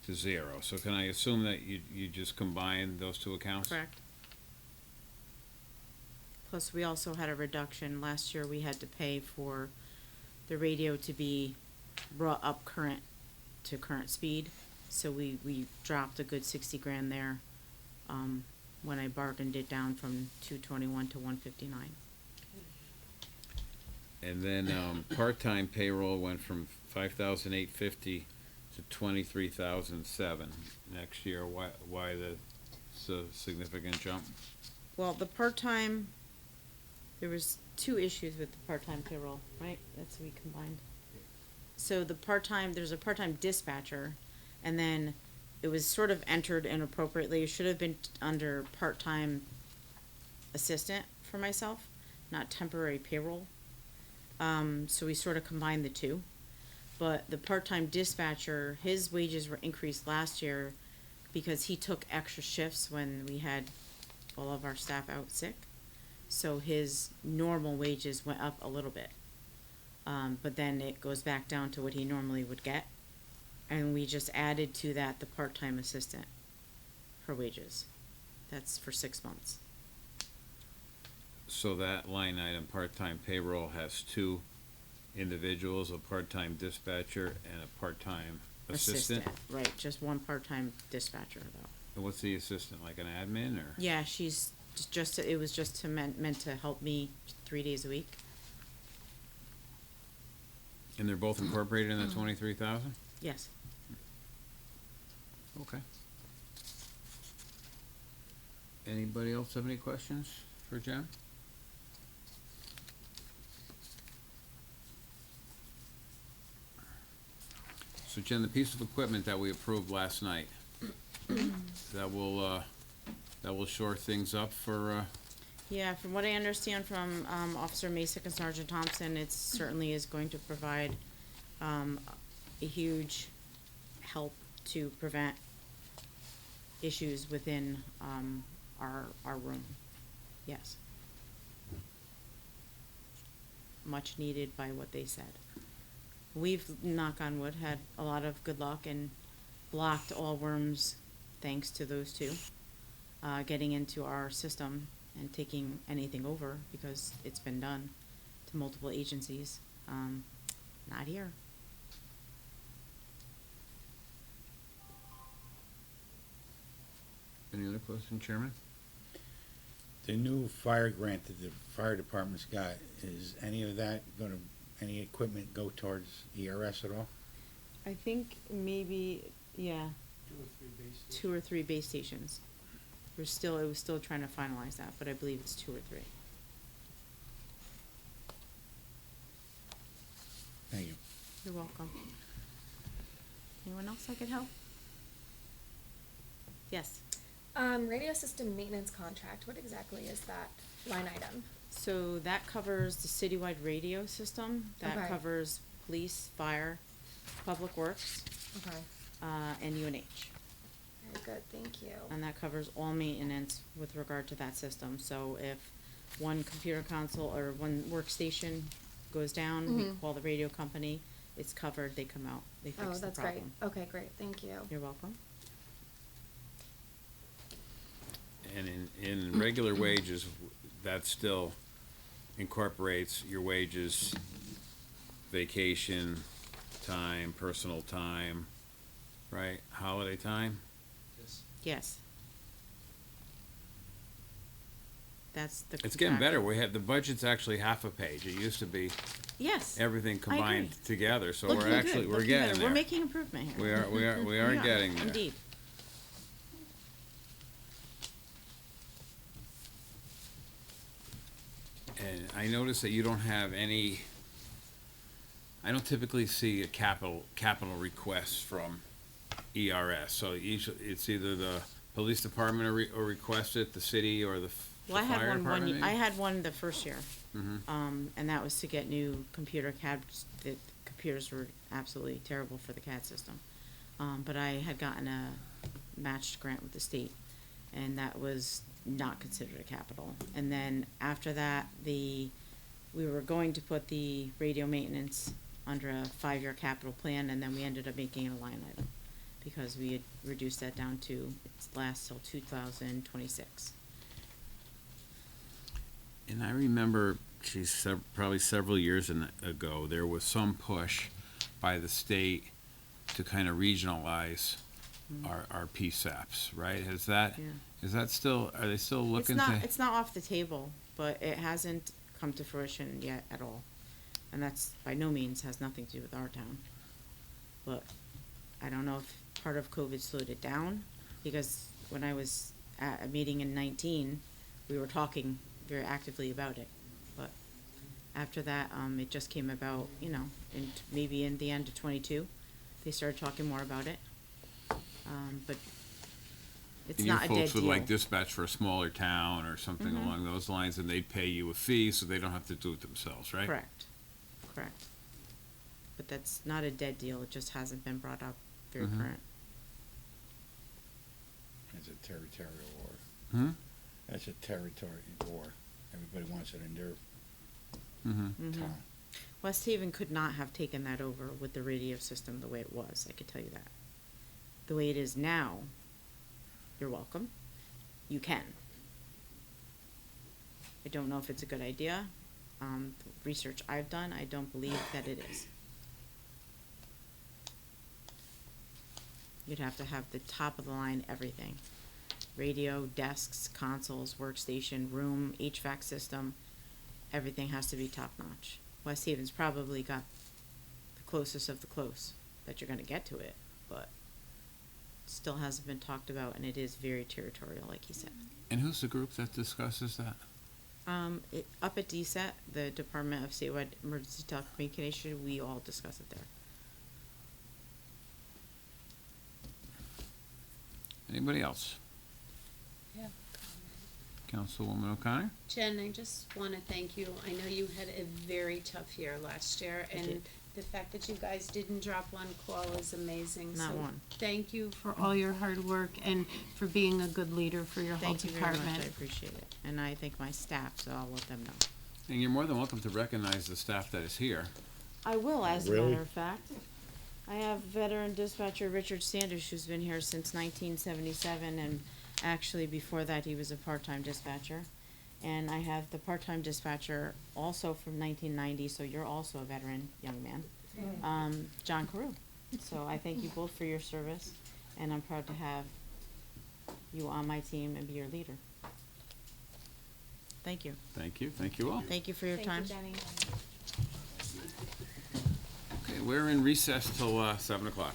to 0. So can I assume that you just combined those two accounts? Correct. Plus, we also had a reduction. Last year, we had to pay for the radio to be brought up to current speed. So we dropped a good 60 grand there, when I bargained it down from 221 to 159. And then, part-time payroll went from 5,850 to 23,007 next year. Why the significant jump? Well, the part-time, there was two issues with the part-time payroll, right? That's what we combined. So the part-time, there's a part-time dispatcher, and then it was sort of entered inappropriately. It should have been under part-time assistant for myself, not temporary payroll. So we sort of combined the two. But the part-time dispatcher, his wages were increased last year because he took extra shifts when we had all of our staff out sick. So his normal wages went up a little bit. But then it goes back down to what he normally would get. And we just added to that the part-time assistant for wages. That's for 6 months. So that line item, part-time payroll, has two individuals, a part-time dispatcher and a part-time assistant? Right, just one part-time dispatcher though. And what's the assistant, like an admin, or? Yeah, she's it was just meant to help me 3 days a week. And they're both incorporated in the 23,000? Yes. Okay. Anybody else have any questions for Jen? So Jen, the piece of equipment that we approved last night, that will shore things up for, Yeah, from what I understand from Officer Masick and Sergeant Thompson, it certainly is going to provide a huge help to prevent issues within our room. Yes. Much needed by what they said. We've, knock on wood, had a lot of good luck and blocked all worms thanks to those two getting into our system and taking anything over because it's been done to multiple agencies. Not here. any other question, Chairman? The new fire grant that the fire department's got, is any of that gonna, any equipment go towards ERS at all? I think maybe, yeah, 2 or 3 base stations. It was still trying to finalize that, but I believe it's 2 or 3. Thank you. You're welcome. Anyone else I could help? Yes. Radio system maintenance contract, what exactly is that line item? So that covers the citywide radio system, that Okay. covers police, fire, public works, Okay, and UNH. very good, thank you. And that covers all maintenance with regard to that system. So if one computer console or one workstation goes down, we Mhm. call the radio company, it's covered, they come out, they Oh, fix the that's great. problem. Okay, great, thank you. You're welcome. And in regular wages, that still incorporates your wages, vacation time, personal time, right? Holiday time? Yes. That's the. It's getting better. contractual- We have, the budget's actually half a page. It used to be Yes. everything combined agree. together, so Looking we're good, actually, we're looking getting better. there. We're making improvement here. We are getting there. Indeed. And I notice that you don't have any, I don't typically see a capital request from ERS. So usually, it's either the police department or request it, the city, or the Well, I had fire one department, I maybe? had one the first year. Mhm. And that was to get new computer cabs. The computers were absolutely terrible for the CAD system. But I had gotten a matched grant with the state, and that was not considered a capital. And then after that, we were going to put the radio maintenance under a 5-year capital plan, and then we ended up making it a line item because we had reduced that down to, it lasts till 2026. And I remember, probably several years ago, there was some push by the state to kind of regionalize our PSAPs, right? Is that, Yeah. is that still, are they still looking to? It's not off the table, but it hasn't come to fruition yet at all. And that's by no means has nothing to do with our town. But I don't know if part of COVID slowed it down, because when I was at a meeting in 19, we were talking very actively about it. But after that, it just came about, maybe in the end of 22, they started talking more about it. But it's And you not a dead folks would deal. like dispatch for a smaller town or something Mhm. along those lines, and they'd pay you a fee, so they don't have to do it themselves, right? Correct. But that's not a dead deal, it just hasn't been brought up very Mhm. current. It's a territorial war. Hmm? That's a territory war. Everybody wants it in their Mm-hmm. town. West Haven could not have taken that over with the radio system the way it was, I could tell you that. The way it is now, you're welcome, you can. I don't know if it's a good idea. The research I've done, I don't believe that it is. You'd have to have the top of the line everything. Radio, desks, consoles, workstation, room, HVAC system, everything has to be top notch. West Haven's probably got the closest of the close that you're gonna get to it, but still hasn't been talked about, and it is very territorial, like he said. And who's the group that discusses that? Up at DSET, the Department of Statewide Emergency Telecommunication, we all discuss it there. Anybody else? Yeah. Councilwoman O'Connor? Jen, I just want to thank you. I know you had a very tough year last year, I and did. the fact that you guys didn't drop one call is amazing. Not So one. Thank you for all your hard work and for being a good leader for your whole Thank you very much, department. I appreciate it, and I thank my staff, so I'll let them know. And you're more than welcome to recognize the staff that is here. I will, as a Really? matter of fact. I have veteran dispatcher Richard Sanders, who's been here since 1977, and actually before that, he was a part-time dispatcher. And I have the part-time dispatcher also from 1990, so you're also a veteran, young man, John Carew. So I thank you both for your service, and I'm proud to have you on my team and be your leader. Thank you. Thank you, thank you all. Thank you for your time. Thank you, Jenny. Okay, we're in recess till 7 o'clock.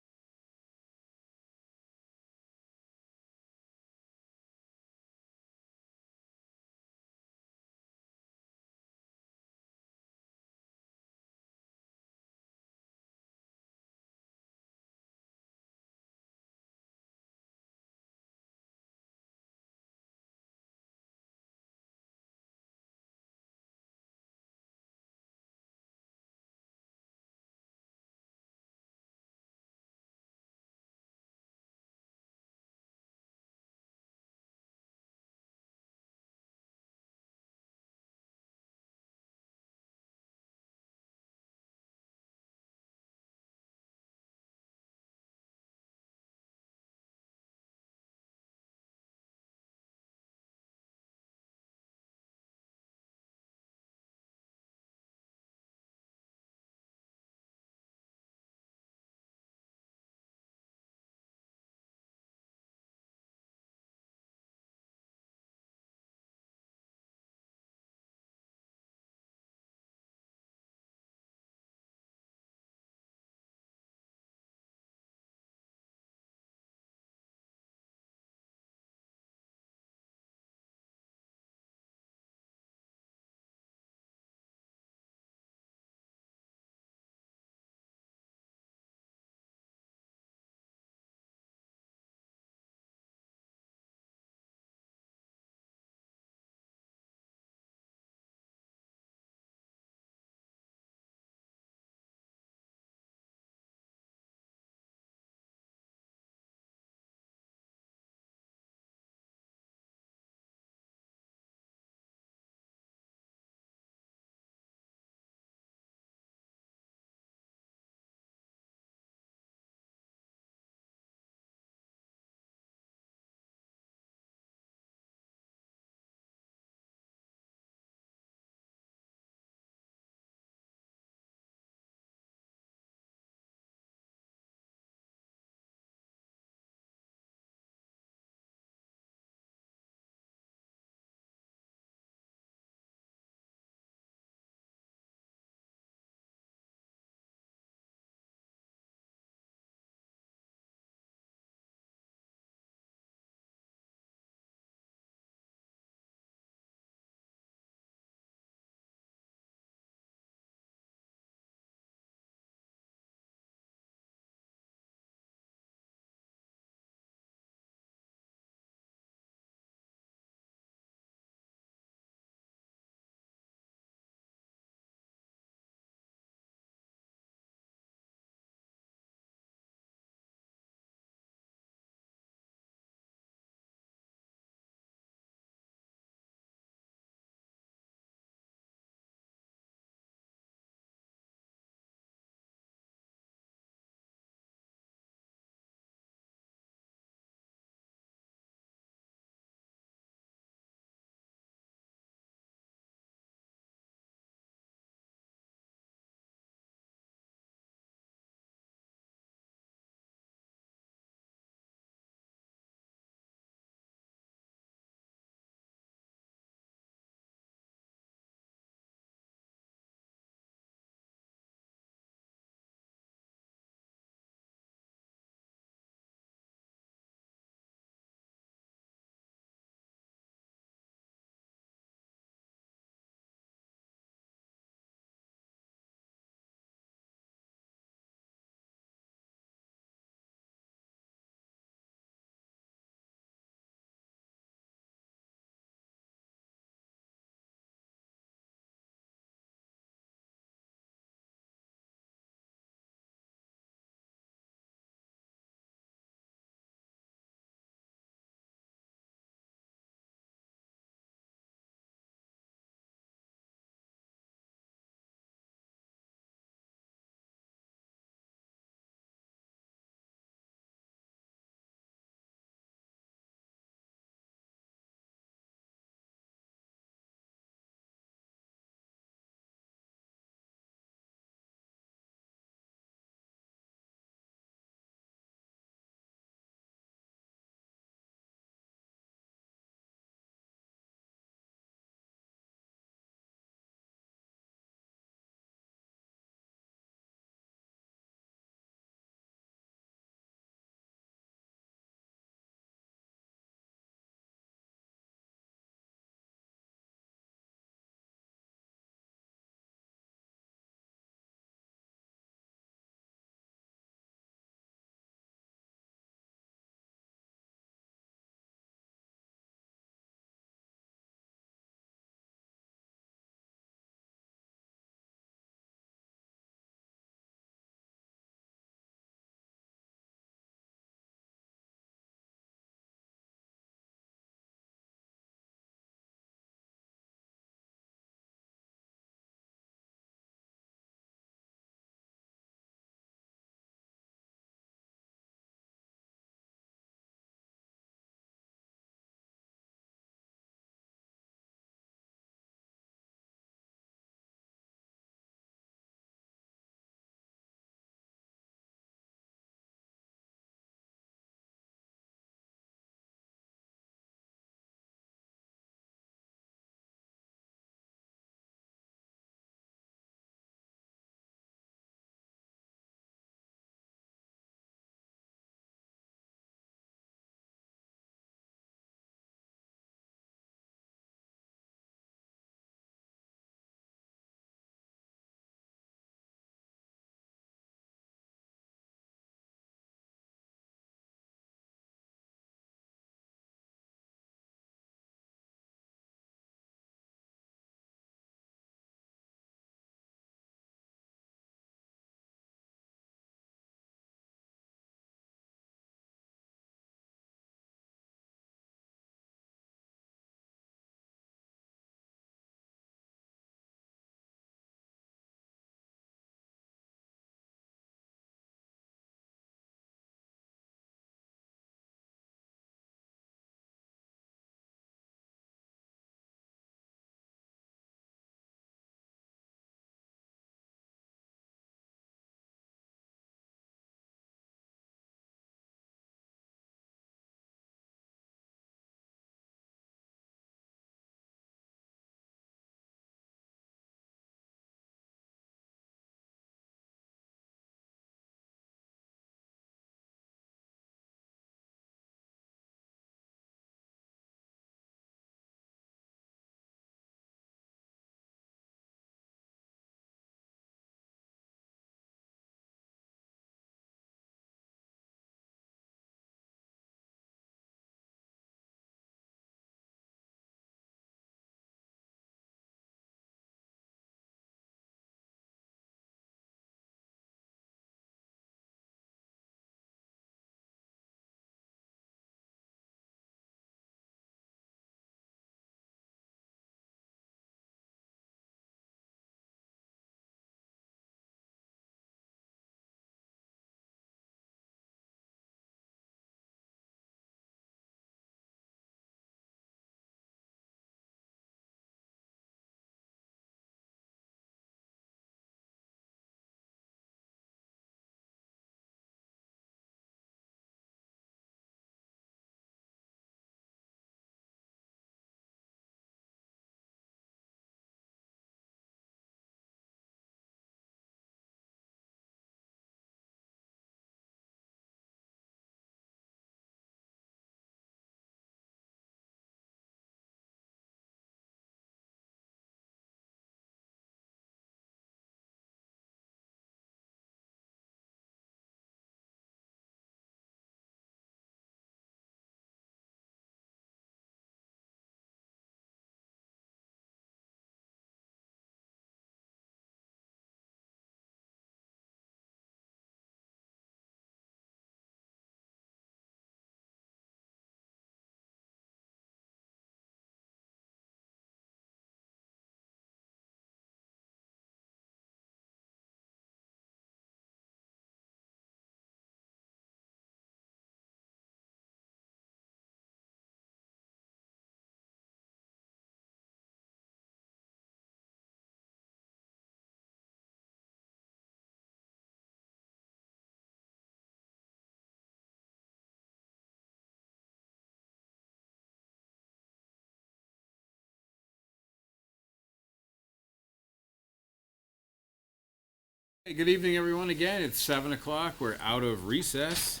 Hey, good evening, everyone. Again, it's 7 o'clock. We're out of recess.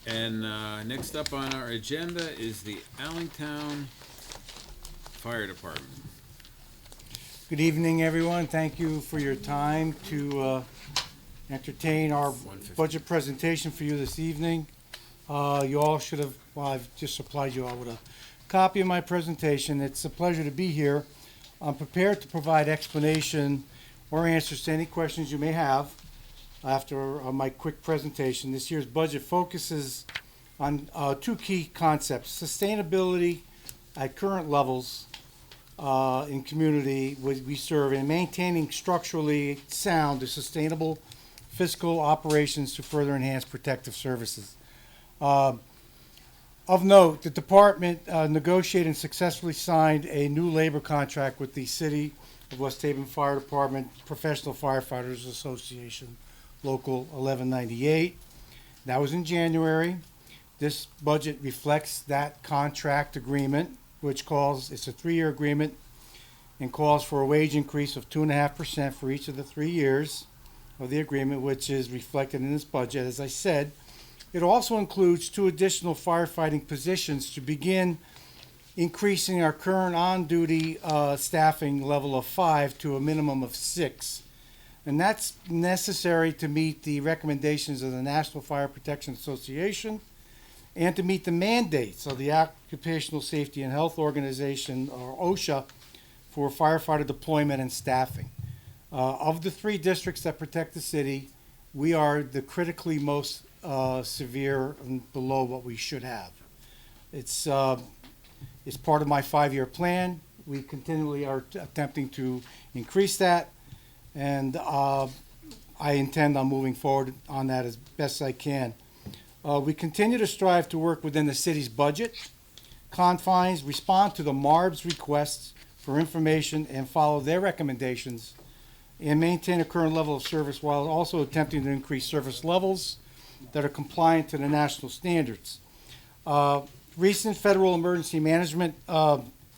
And next up on our agenda is the Allingtown Fire Department. Good evening, everyone. Thank you for your time to entertain our 150. budget presentation for you this evening. You all should have, well, I've just supplied you all with a copy of my presentation. It's a pleasure to be here. I'm prepared to provide explanation or answers to any questions you may have after my quick presentation. This year's budget focuses on two key concepts: sustainability at current levels in community we serve, and maintaining structurally sound and sustainable fiscal operations to further enhance protective services. Of note, the department negotiated and successfully signed a new labor contract with the City of West Haven Fire Department Professional Firefighters Association, Local 1198. That was in January. This budget reflects that contract agreement, which it's a 3-year agreement, and calls for a wage increase of 2.5% for each of the 3 years of the agreement, which is reflected in this budget. As I said, it also includes 2 additional firefighting positions to begin increasing our current on-duty staffing level of 5 to a minimum of 6. And that's necessary to meet the recommendations of the National Fire Protection Association and to meet the mandates of the Occupational Safety and Health Organization, or OSHA, for firefighter deployment and staffing. Of the 3 districts that protect the city, we are the critically most severe and below what we should have. It's part of my 5-year plan. We continually are attempting to increase that, and I intend on moving forward on that as best I can. We continue to strive to work within the city's budget confines, respond to the MARB's requests for information and follow their recommendations, and maintain a current level of service while also attempting to increase service levels that are compliant to the national standards. Recent federal emergency management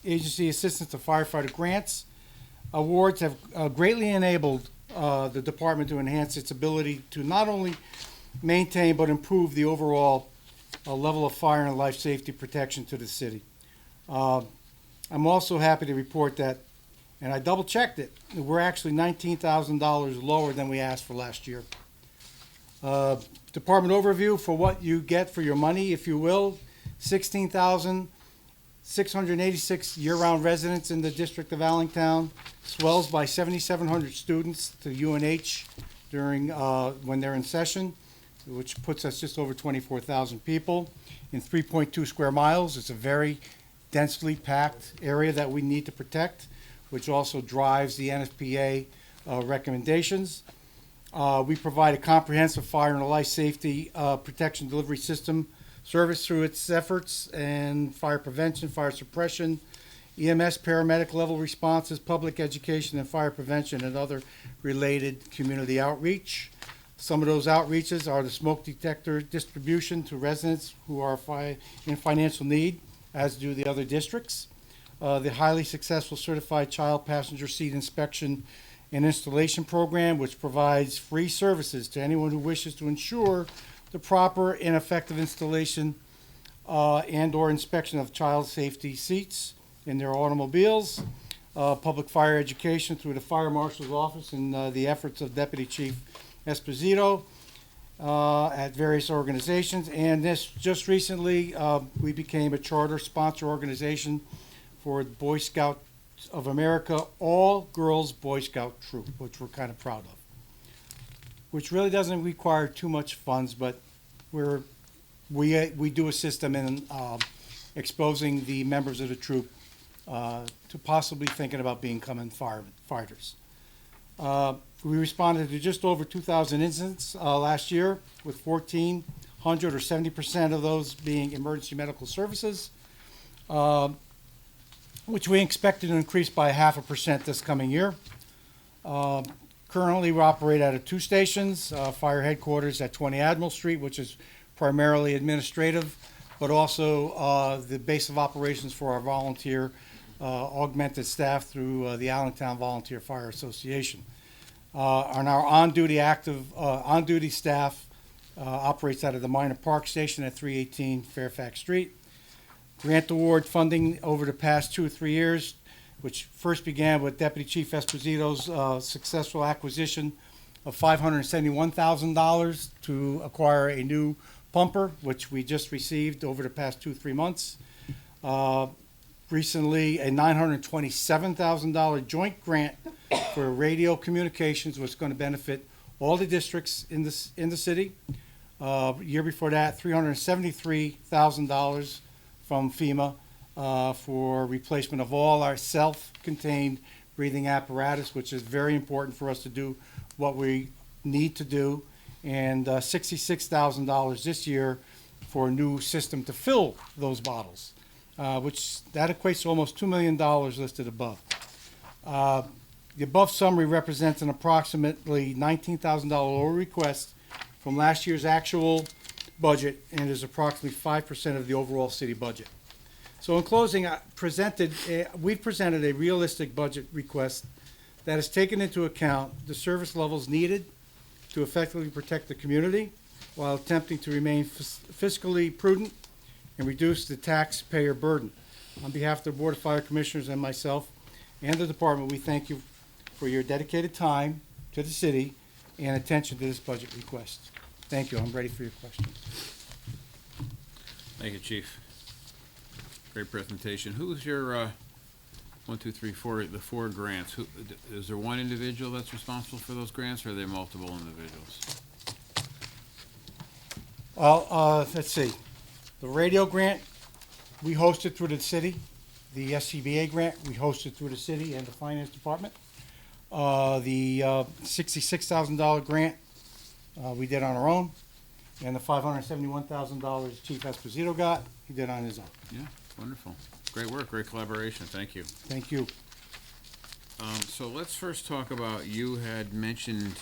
agency assistance to firefighter grants awards have greatly enabled the department to enhance its ability to not only maintain but improve the overall level of fire and life safety protection to the city. I'm also happy to report that, and I double checked it, we're actually $19,000 lower than we asked for last year. Department overview for what you get for your money, if you will. 16,686 year-round residents in the District of Allingtown, swells by 7,700 students to UNH during when they're in session, which puts us just over 24,000 people in 3.2 square miles. It's a very densely packed area that we need to protect, which also drives the NFPA recommendations. We provide a comprehensive fire and life safety protection delivery system service through its efforts and fire prevention, fire suppression, EMS, paramedic level responses, public education, and fire prevention, and other related community outreach. Some of those outreaches are the smoke detector distribution to residents who are in financial need, as do the other districts. The highly successful certified child passenger seat inspection and installation program, which provides free services to anyone who wishes to ensure the proper and effective installation and or inspection of child safety seats in their automobiles. Public fire education through the Fire Marshal's Office and the efforts of Deputy Chief Esposito at various organizations. And this just recently, we became a charter sponsor organization for Boy Scouts of America, all girls Boy Scout troop, which we're kind of proud of. Which really doesn't require too much funds, but we do assist them in exposing the members of the troop to possibly thinking about becoming fighters. We responded to just over 2,000 incidents last year, with 1,400 or 70% of those being emergency medical services, which we expected to increase by 0.5% this coming year. Currently, we operate out of 2 stations, fire headquarters at 20 Admiral Street, which is primarily administrative, but also the base of operations for our volunteer augmented staff through the Allingtown Volunteer Fire Association. On our on-duty on-duty staff operates out of the Minor Park Station at 318 Fairfax Street. Grant award funding over the past 2 or 3 years, which first began with Deputy Chief Esposito's successful acquisition of $571,000 to acquire a new pumper, which we just received over the past 2 or 3 months. Recently, a $927,000 joint grant for radio communications, was going to benefit all the districts in the city. Year before that, $373,000 from FEMA for replacement of all our self-contained breathing apparatus, which is very important for us to do what we need to do, and $66,000 this year for a new system to fill those bottles, which that equates to almost $2 million listed above. The above summary represents an approximately $19,000 lower request from last year's actual budget, and is approximately 5% of the overall city budget. So in closing, we've presented a realistic budget request that has taken into account the service levels needed to effectively protect the community while attempting to remain fiscally prudent and reduce the taxpayer burden. On behalf of the Board of Fire Commissioners and myself and the department, we thank you for your dedicated time to the city and attention to this budget request. Thank you. I'm ready for your questions. Thank you, Chief. Great presentation. Who's your, 1, 2, 3, 4, the 4 grants? Is there one individual that's responsible for those grants, or are there multiple individuals? Well, let's see. The radio grant, we hosted through the city. The SCBA grant, we hosted through the city and the finance department. The $66,000 grant, we did on our own. And the $571,000 Chief Esposito got, he did on his own. Yeah, wonderful. Great work, great collaboration. Thank you. Thank you. So let's first talk about, you had mentioned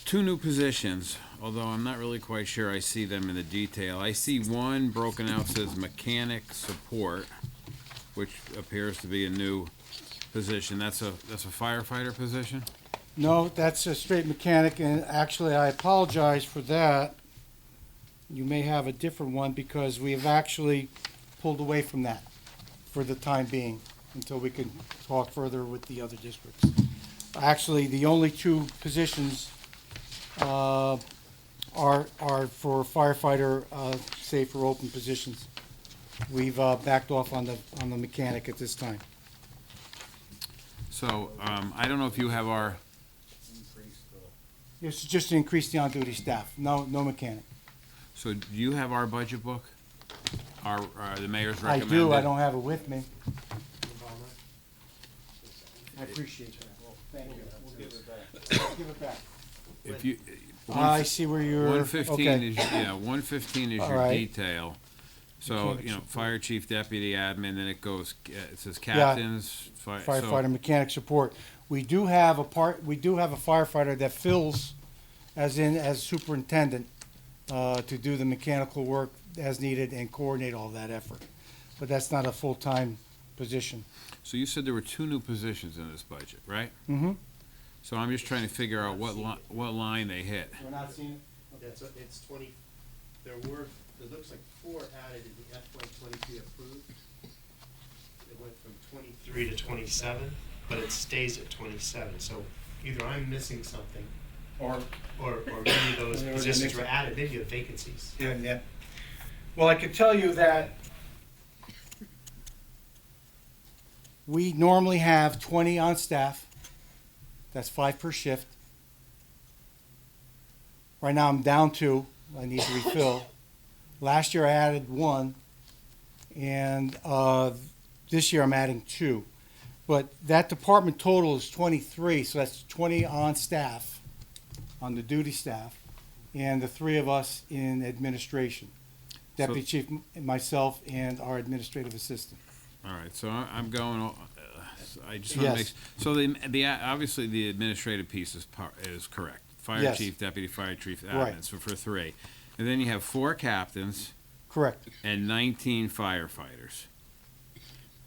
2 new positions, although I'm not really quite sure I see them in the detail. I see one broken out, says mechanic support, which appears to be a new position. That's a firefighter position? No, that's a straight mechanic, and actually, I apologize for that. You may have a different one, because we have actually pulled away from that for the time being, until we can talk further with the other districts. Actually, the only 2 positions are for firefighter, safe or open positions. We've backed off on the mechanic at this time. So, I don't know if you have our, This is just to increase the on-duty staff, no mechanic. so do you have our budget book? The mayor's I recommended? do, I don't have it with me. I appreciate that. Thank you. We'll give it back. Give it back. If you. I see where you're, 115 okay. is, yeah, 115 is All your right. detail. So, Mechanic you know, support. fire chief, deputy admin, then it goes, it says Yeah. captains, Firefighter mechanic support. We do have a firefighter that fills as superintendent, to do the mechanical work as needed and coordinate all that effort. But that's not a full-time position. So you said there were 2 new positions in this budget, right? Mm-hmm. So I'm just trying to figure out what line they hit. We're not seeing it? It's 20, there looks like 4 added in the FY '23 approved. It went from 23 to 27, but it stays at 27, so either I'm missing something, or maybe those There was a positions were mix-up. added, maybe the vacancies. Yeah. Well, I could tell you that we normally have 20 on staff. That's 5 per shift. Right now, I'm down 2. I need to refill. Last year, I added 1, and this year, I'm adding 2. But that department total is 23, so that's 20 on staff, on the duty staff, and the 3 of us in administration. Deputy Chief, myself, and our administrative assistant. All right, so I'm going, I just want to make, Yes. so obviously the administrative piece is correct. Fire Yes. chief, deputy fire chief, Right. admin, so for 3. And then you have 4 captains Correct. and 19 firefighters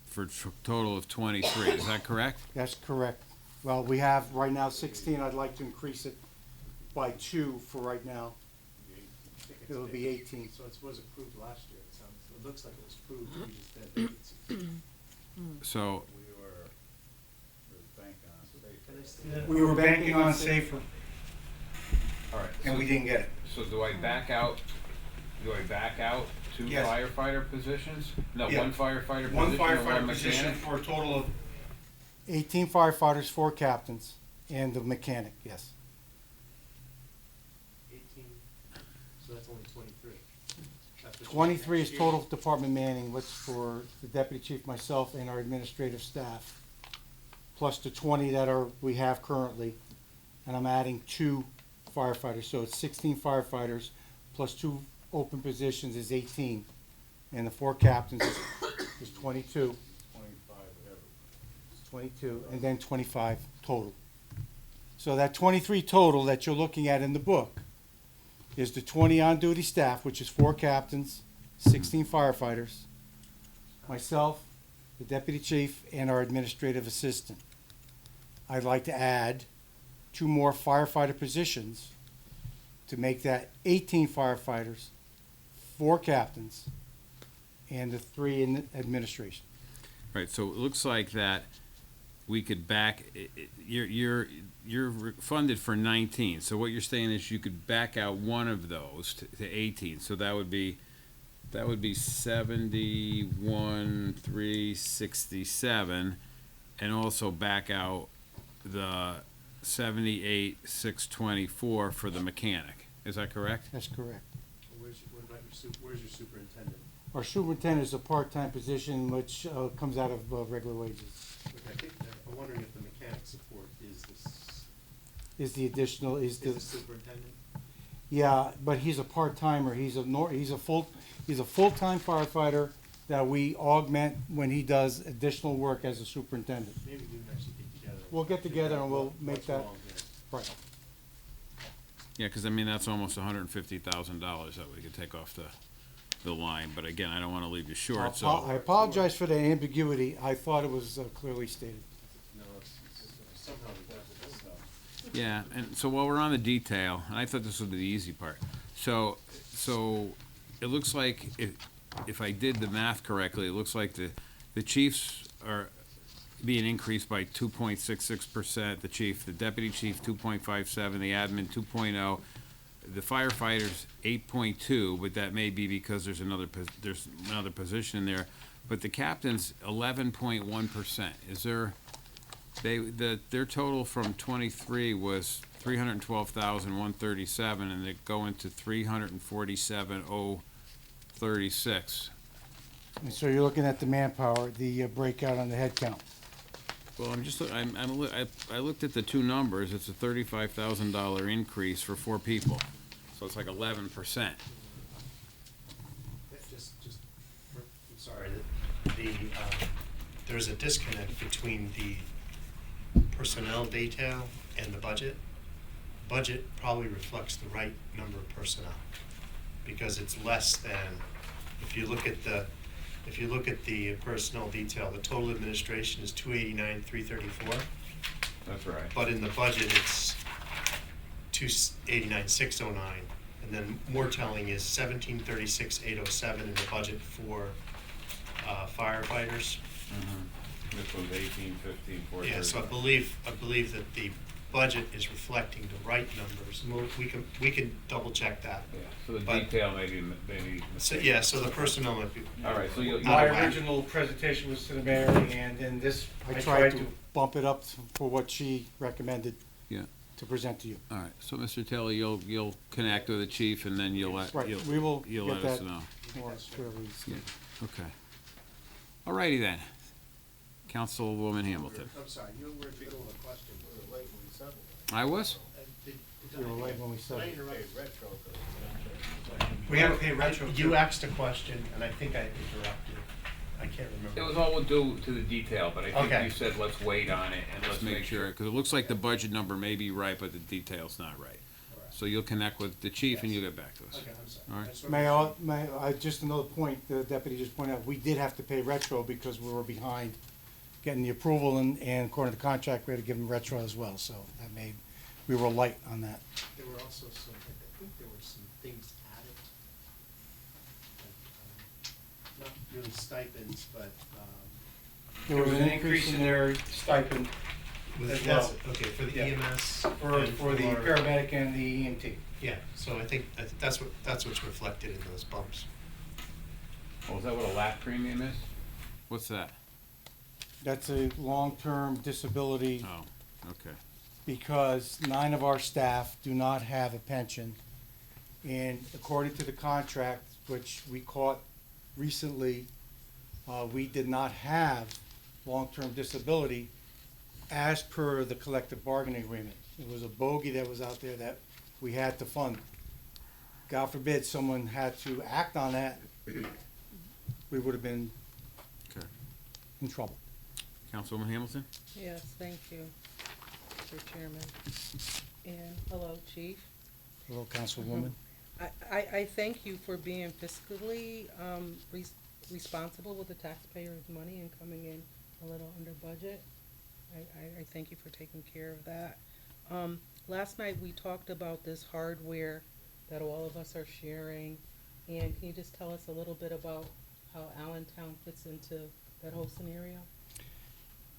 for a total of 23, is that correct? That's correct. Well, we have right now 16. I'd like to increase it by 2 for right now. It'll be 18. So it was approved last year, it looks like it was approved, we just had vacancy. So, Can I see that? We were banking on safer, all right. and we didn't get it. So do I back out two Yes. firefighter positions? No, Yeah. one firefighter One position and firefighter one position mechanic? for a total of 18 firefighters, 4 captains, and the mechanic, yes. 18, so that's only 23. That's what 23 is next year. total department manning, which for the deputy chief, myself, and our administrative staff, plus the 20 that we have currently, and I'm adding 2 firefighters, so it's 16 firefighters, plus 2 open positions is 18, and the 4 captains is 22. 22, and then 25 total. So that 23 total that you're looking at in the book is the 20 on-duty staff, which is 4 captains, 16 firefighters, myself, the deputy chief, and our administrative assistant. I'd like to add 2 more firefighter positions to make that 18 firefighters, 4 captains, and the 3 in administration. Right, so it looks like that we could back, you're funded for 19, so what you're saying is you could back out one of those to 18, so that would be 71,367, and also back out the 78,624 for the mechanic. Is that correct? That's correct. What about where's your superintendent? Our superintendent is a part-time position which comes out of regular wages. Okay, I think, I'm wondering if the mechanic support is Is the additional, the superintendent? yeah, but he's a part-timer. He's a full-time firefighter that we augment when he does additional work as a superintendent. Maybe we can actually get together. We'll get together and we'll make What's that, wrong here? right. Yeah, because I mean, that's almost $150,000 that we could take off the line, but again, I don't want to leave you short, so. I apologize for the ambiguity. I thought it was clearly stated. No, it's somehow we got this stuff. Yeah, and so while we're on the detail, and I thought this would be the easy part, so it looks like if I did the math correctly, it looks like the chiefs are being increased by 2.66%, the chief, the deputy chief 2.57, the admin 2.0, the firefighters 8.2, but that may be because there's another position in there, but the captains 11.1%. Is there? Their total from 23 was 312,137, and they go into 347,036. And so you're looking at the manpower, the breakout on the head count. Well, I looked at the two numbers. It's a $35,000 increase for 4 people, so it's like 11%. I'm sorry, there's a disconnect between the personnel detail and the budget. Budget probably reflects the right number of personnel, because it's less than, if you look at the personnel detail, the total administration is 289,334. That's right. But in the budget, it's 289,609, and then more telling is 1736,807 in the budget for firefighters. This was 18, 15, 14. Yeah, so I believe that the budget is reflecting the right numbers. We can double check that. Yeah, so the But- detail maybe. So, yeah, so the personnel might be. All right, so you'll. My Out of whack. original presentation was to the mayor, and in this, I tried to bump it up for what she recommended Yeah. to present to you. All right, so Mr. Taylor, you'll connect with the chief, and then you'll let. Right, you'll- we will You'll get let us that know. more clearly. Yeah, okay. All righty then. Councilwoman Hamilton. I'm sorry, you were in the middle of a question. We were late when we settled. I was? We were late when we said it. We have to pay retro. You asked a question, and I think I interrupted. I can't remember. It was all due to the detail, but I think Okay. you said let's wait on it and let's make sure, because it looks like the budget number may be right, but the detail's not right. So you'll connect with the chief and you'll get back to us. Okay, I'm sorry. All right. I just wanted to May I, just another point, the deputy just pointed out, we did have to pay retro because we were behind getting the approval, and according to the contract, we had to give them retro as well, so that made, we were light on that. There were also some, I think there were some things added. Not really stipends, but, There was an increase in their stipend as well, okay, for the Yeah. EMS. for and the for- paramedic and the EMT. Yeah, so I think that's what's reflected in those bumps. Oh, is that what a lap premium is? What's that? That's a long-term disability Oh, okay. because 9 of our staff do not have a pension. And according to the contract, which we caught recently, we did not have long-term disability as per the collective bargaining agreement. It was a bogey that was out there that we had to fund. God forbid someone had to act on that, we would have been Okay. in trouble. Councilwoman Hamilton? Yes, thank you, Mr. Chairman. And hello, Chief. Hello, Councilwoman. I thank you for being fiscally responsible with the taxpayers' money and coming in a little under budget. I thank you for taking care of that. Last night, we talked about this hardware that all of us are sharing. And can you just tell us a little bit about how Allingtown fits into that whole scenario?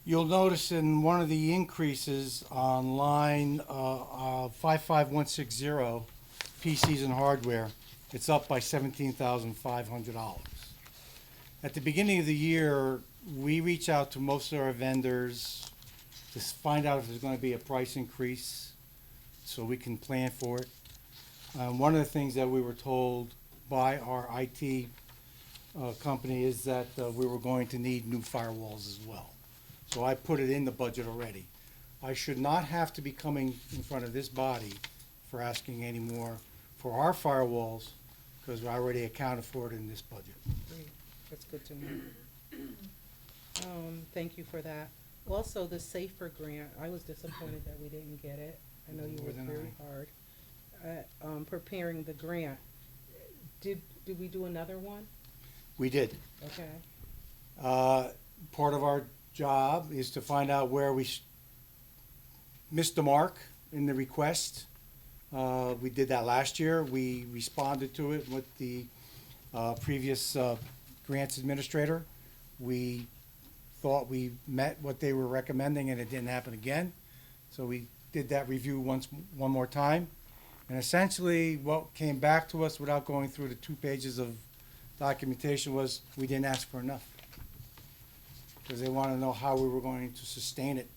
You'll notice in one of the increases on line 55160, PCs and hardware, it's up by $17,500. At the beginning of the year, we reach out to most of our vendors to find out if there's going to be a price increase so we can plan for it. One of the things that we were told by our IT company is that we were going to need new firewalls as well. So I put it in the budget already. I should not have to be coming in front of this body for asking any more for our firewalls, because I already accounted for it in this budget. Great. That's good to know. Thank you for that. Also, the SAFER grant, I was disappointed that we didn't get it. I know you More worked than very hard at preparing the grant. Did we do another one? We did. Okay. Part of our job is to find out where we missed the mark in the request. We did that last year. We responded to it with the previous grants administrator. We thought we met what they were recommending, and it didn't happen again. So we did that review one more time. And essentially, what came back to us without going through the 2 pages of documentation was we didn't ask for enough, because they wanted to know how we were going to sustain it.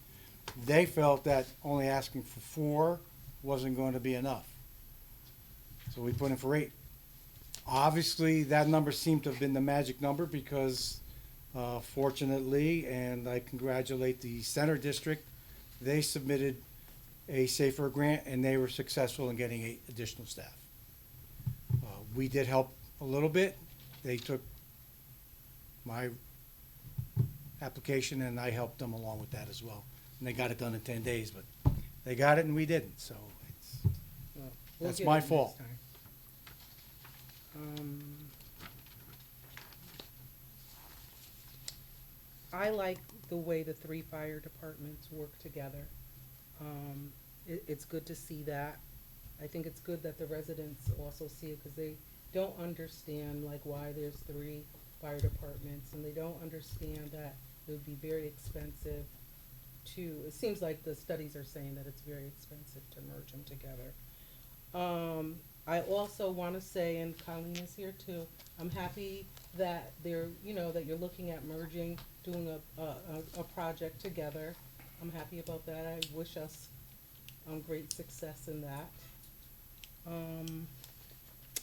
They felt that only asking for 4 wasn't going to be enough. So we put in for 8. Obviously, that number seemed to have been the magic number because fortunately, and I congratulate the Center District, they submitted a SAFER grant and they were successful in getting 8 additional staff. We did help a little bit. They took my application and I helped them along with that as well. And they got it done in 10 days, but they got it and we didn't, so it's, Well, we'll That's get my it next fault. time. I like the way the 3 fire departments work together. It's good to see that. I think it's good that the residents also see it, because they don't understand like why there's 3 fire departments, and they don't understand that it would be very expensive to, it seems like the studies are saying that it's very expensive to merge them together. I also want to say, and Colleen is here too, I'm happy that they're, that you're looking at merging, doing a project together. I'm happy about that. I wish us great success in that. And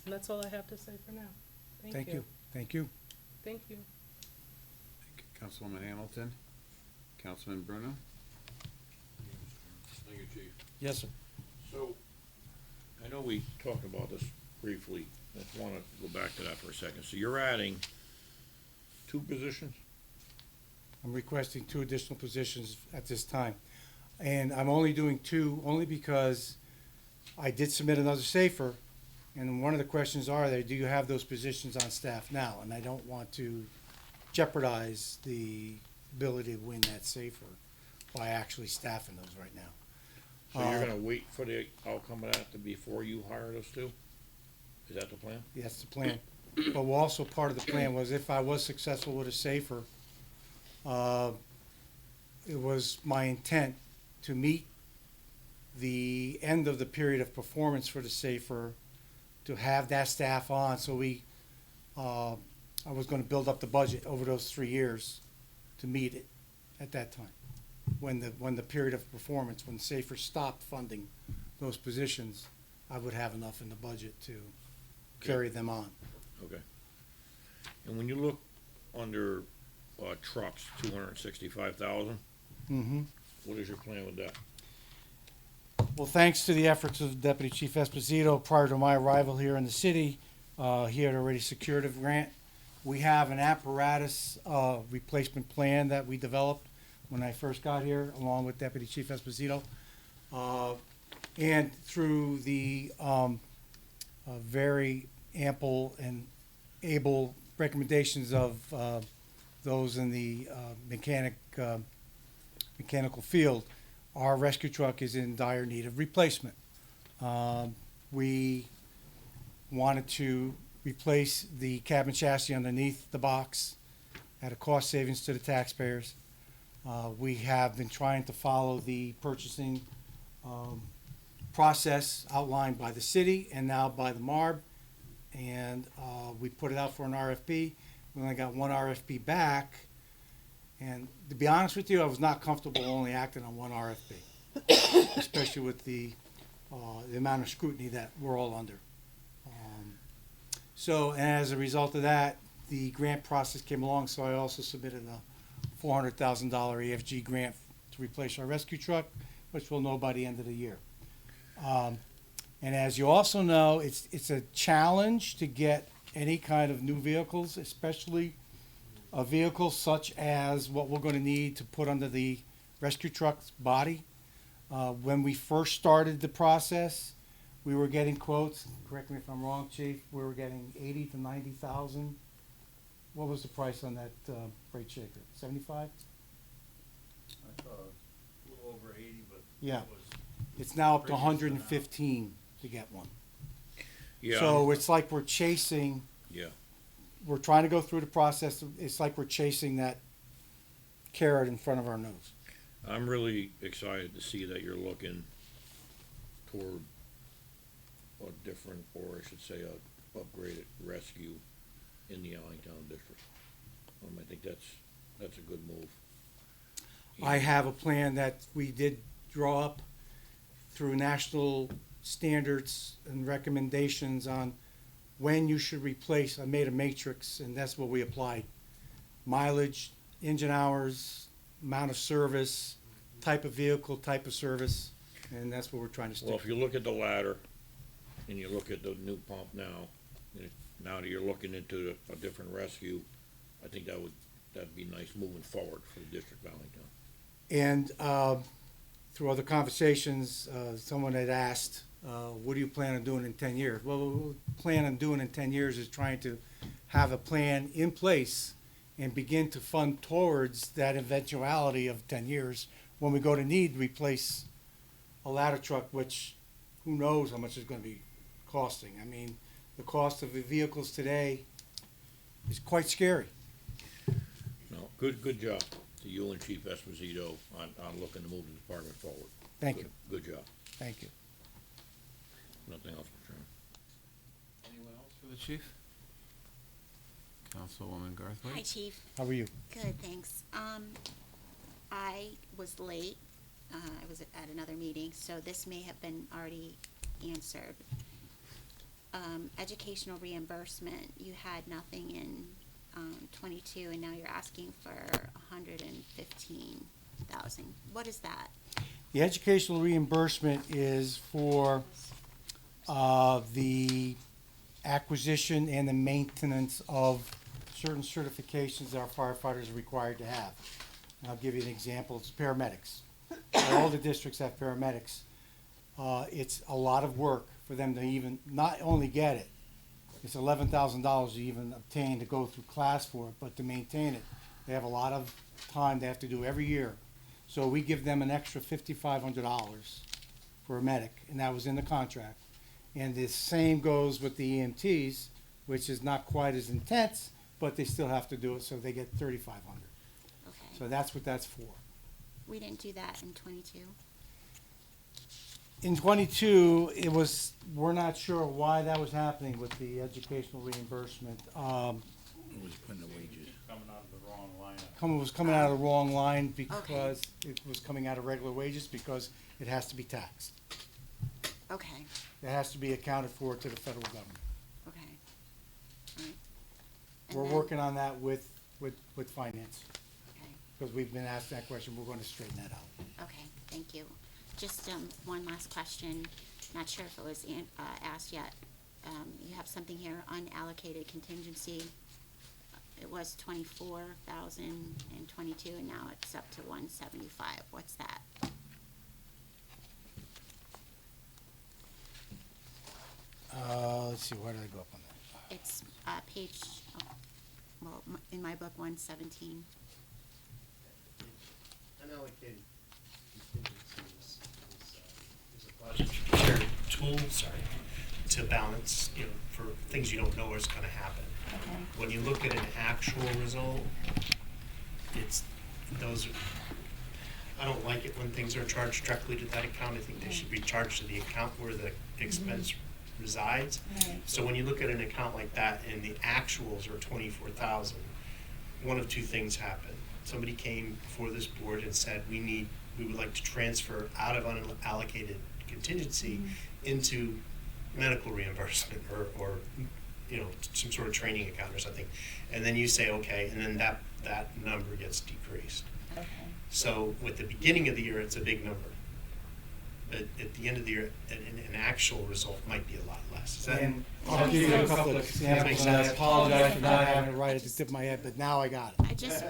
that's all I have to say for now. thank you, thank you. Thank you. Councilwoman Hamilton? Councilman Bruno? Thank you, Chief. Yes, sir. So, I know we talked about this briefly. I just wanna go back to that for a second. So you're adding 2 positions? I'm requesting 2 additional positions at this time. And I'm only doing 2, only because I did submit another SAFER, and one of the questions are there, do you have those positions on staff now? And I don't want to jeopardize the ability to win that safer by actually staffing those right now. So you're gonna wait for the outcome of that before you hire those two? Is that the plan? That's the plan. But also part of the plan was if I was successful with a safer, it was my intent to meet the end of the period of performance for the safer, to have that staff on, so I was gonna build up the budget over those 3 years to meet it at that time. When the period of performance, when safer stopped funding those positions, I would have enough in the budget to carry them on. Okay. And when you look under, trucks, 265,000, Mm-hmm. what is your plan with that? Well, thanks to the efforts of Deputy Chief Esposito, prior to my arrival here in the city, he had already secured a grant. We have an apparatus replacement plan that we developed when I first got here, along with Deputy Chief Esposito. And through the very ample and able recommendations of those in the mechanical field, our rescue truck is in dire need of replacement. We wanted to replace the cabin chassis underneath the box at a cost savings to the taxpayers. We have been trying to follow the purchasing process outlined by the city and now by the MARB. And we put it out for an RFP. We only got one RFP back. And to be honest with you, I was not comfortable only acting on one RFP, especially with the amount of scrutiny that we're all under. So, and as a result of that, the grant process came along, so I also submitted a $400,000 EFG grant to replace our rescue truck, which we'll know by the end of the year. And as you also know, it's a challenge to get any kind of new vehicles, especially a vehicle such as what we're going to need to put under the rescue truck's body. When we first started the process, we were getting quotes, correct me if I'm wrong, Chief, we were getting 80 to 90,000. What was the price on that freight shaker? 75? I thought a little over 80, but Yeah. it was It's now up to Prices are 115 to get one. Yeah. So it's like we're chasing, Yeah. we're trying to go through the process. It's like we're chasing that carrot in front of our nose. I'm really excited to see that you're looking toward a different, or I should say, a upgraded rescue in the Allingtown district. I think that's a good move. I have a plan that we did draw up through national standards and recommendations on when you should replace. I made a matrix, and that's what we applied. Mileage, engine hours, amount of service, type of vehicle, type of service, and that's what we're trying to stick Well, to. if you look at the ladder, and you look at the new pump now, and now that you're looking into a different rescue, I think that'd be nice moving forward for the district of Allingtown. And through other conversations, someone had asked, what do you plan on doing in 10 years? Well, what we plan on doing in 10 years is trying to have a plan in place and begin to fund towards that eventuality of 10 years when we go to need to replace a ladder truck, which who knows how much it's going to be costing. I mean, the cost of the vehicles today is quite scary. No, good job to you and Chief Esposito on looking to move the department forward. Thank you. Good job. Thank you. Nothing else, Mr. Chairman. Anyone else for the chief? Councilwoman Garthwaite? Hi, Chief. How are you? Good, thanks. I was late. I was at another meeting, so this may have been already answered. Educational reimbursement, you had nothing in, 22, and now you're asking for 115,000. What is that? The educational reimbursement is for the acquisition and the maintenance of certain certifications that our firefighters are required to have. And I'll give you an example. It's paramedics. All the districts have paramedics. It's a lot of work for them to even, not only get it, it's $11,000 to even obtain to go through class for it, but to maintain it They have a lot of time they have to do every year. So we give them an extra $5,500 for a medic, and that was in the contract. And the same goes with the EMTs, which is not quite as intense, but they still have to do it, so they get 3,500. Okay. So that's what that's for. We didn't do that in 22. In 22, it was, we're not sure why that was happening with the educational reimbursement. It was putting the wages. Coming out of the wrong line. It was coming out of the wrong line because it was coming out of regular wages because it has to be taxed. Okay, It has to be accounted for to the federal government. okay. All right. And We're then- working on that with finance, Okay, because we've been asked that question. We're going to straighten that out. okay, thank you. Just, one last question, not sure if it was asked yet. You have something here, unallocated contingency. It was 24,000 in 22, and now it's up to 175. What's that? Let's see, where did I go up on that? It's, page, in my book, 117. Unallocated contingency is a budget tool, to balance, for things you don't know is gonna happen. Okay. When you look at an actual result, I don't like it when things are charged directly to that account. I think they should be charged to the account where the expense resides. Right. So when you look at an account like that and the actuals are 24,000, one of two things happen. Somebody came before this board and said, we would like to transfer out of unallocated contingency into medical reimbursement or some sort of training account or something. And then you say, okay, and then that number gets decreased. Okay. So with the beginning of the year, it's a big number. But at the end of the year, an actual result might be a lot less. Is that? And I'll give you a couple of examples, and I apologize for not having it right at the tip of my head, but now I got it.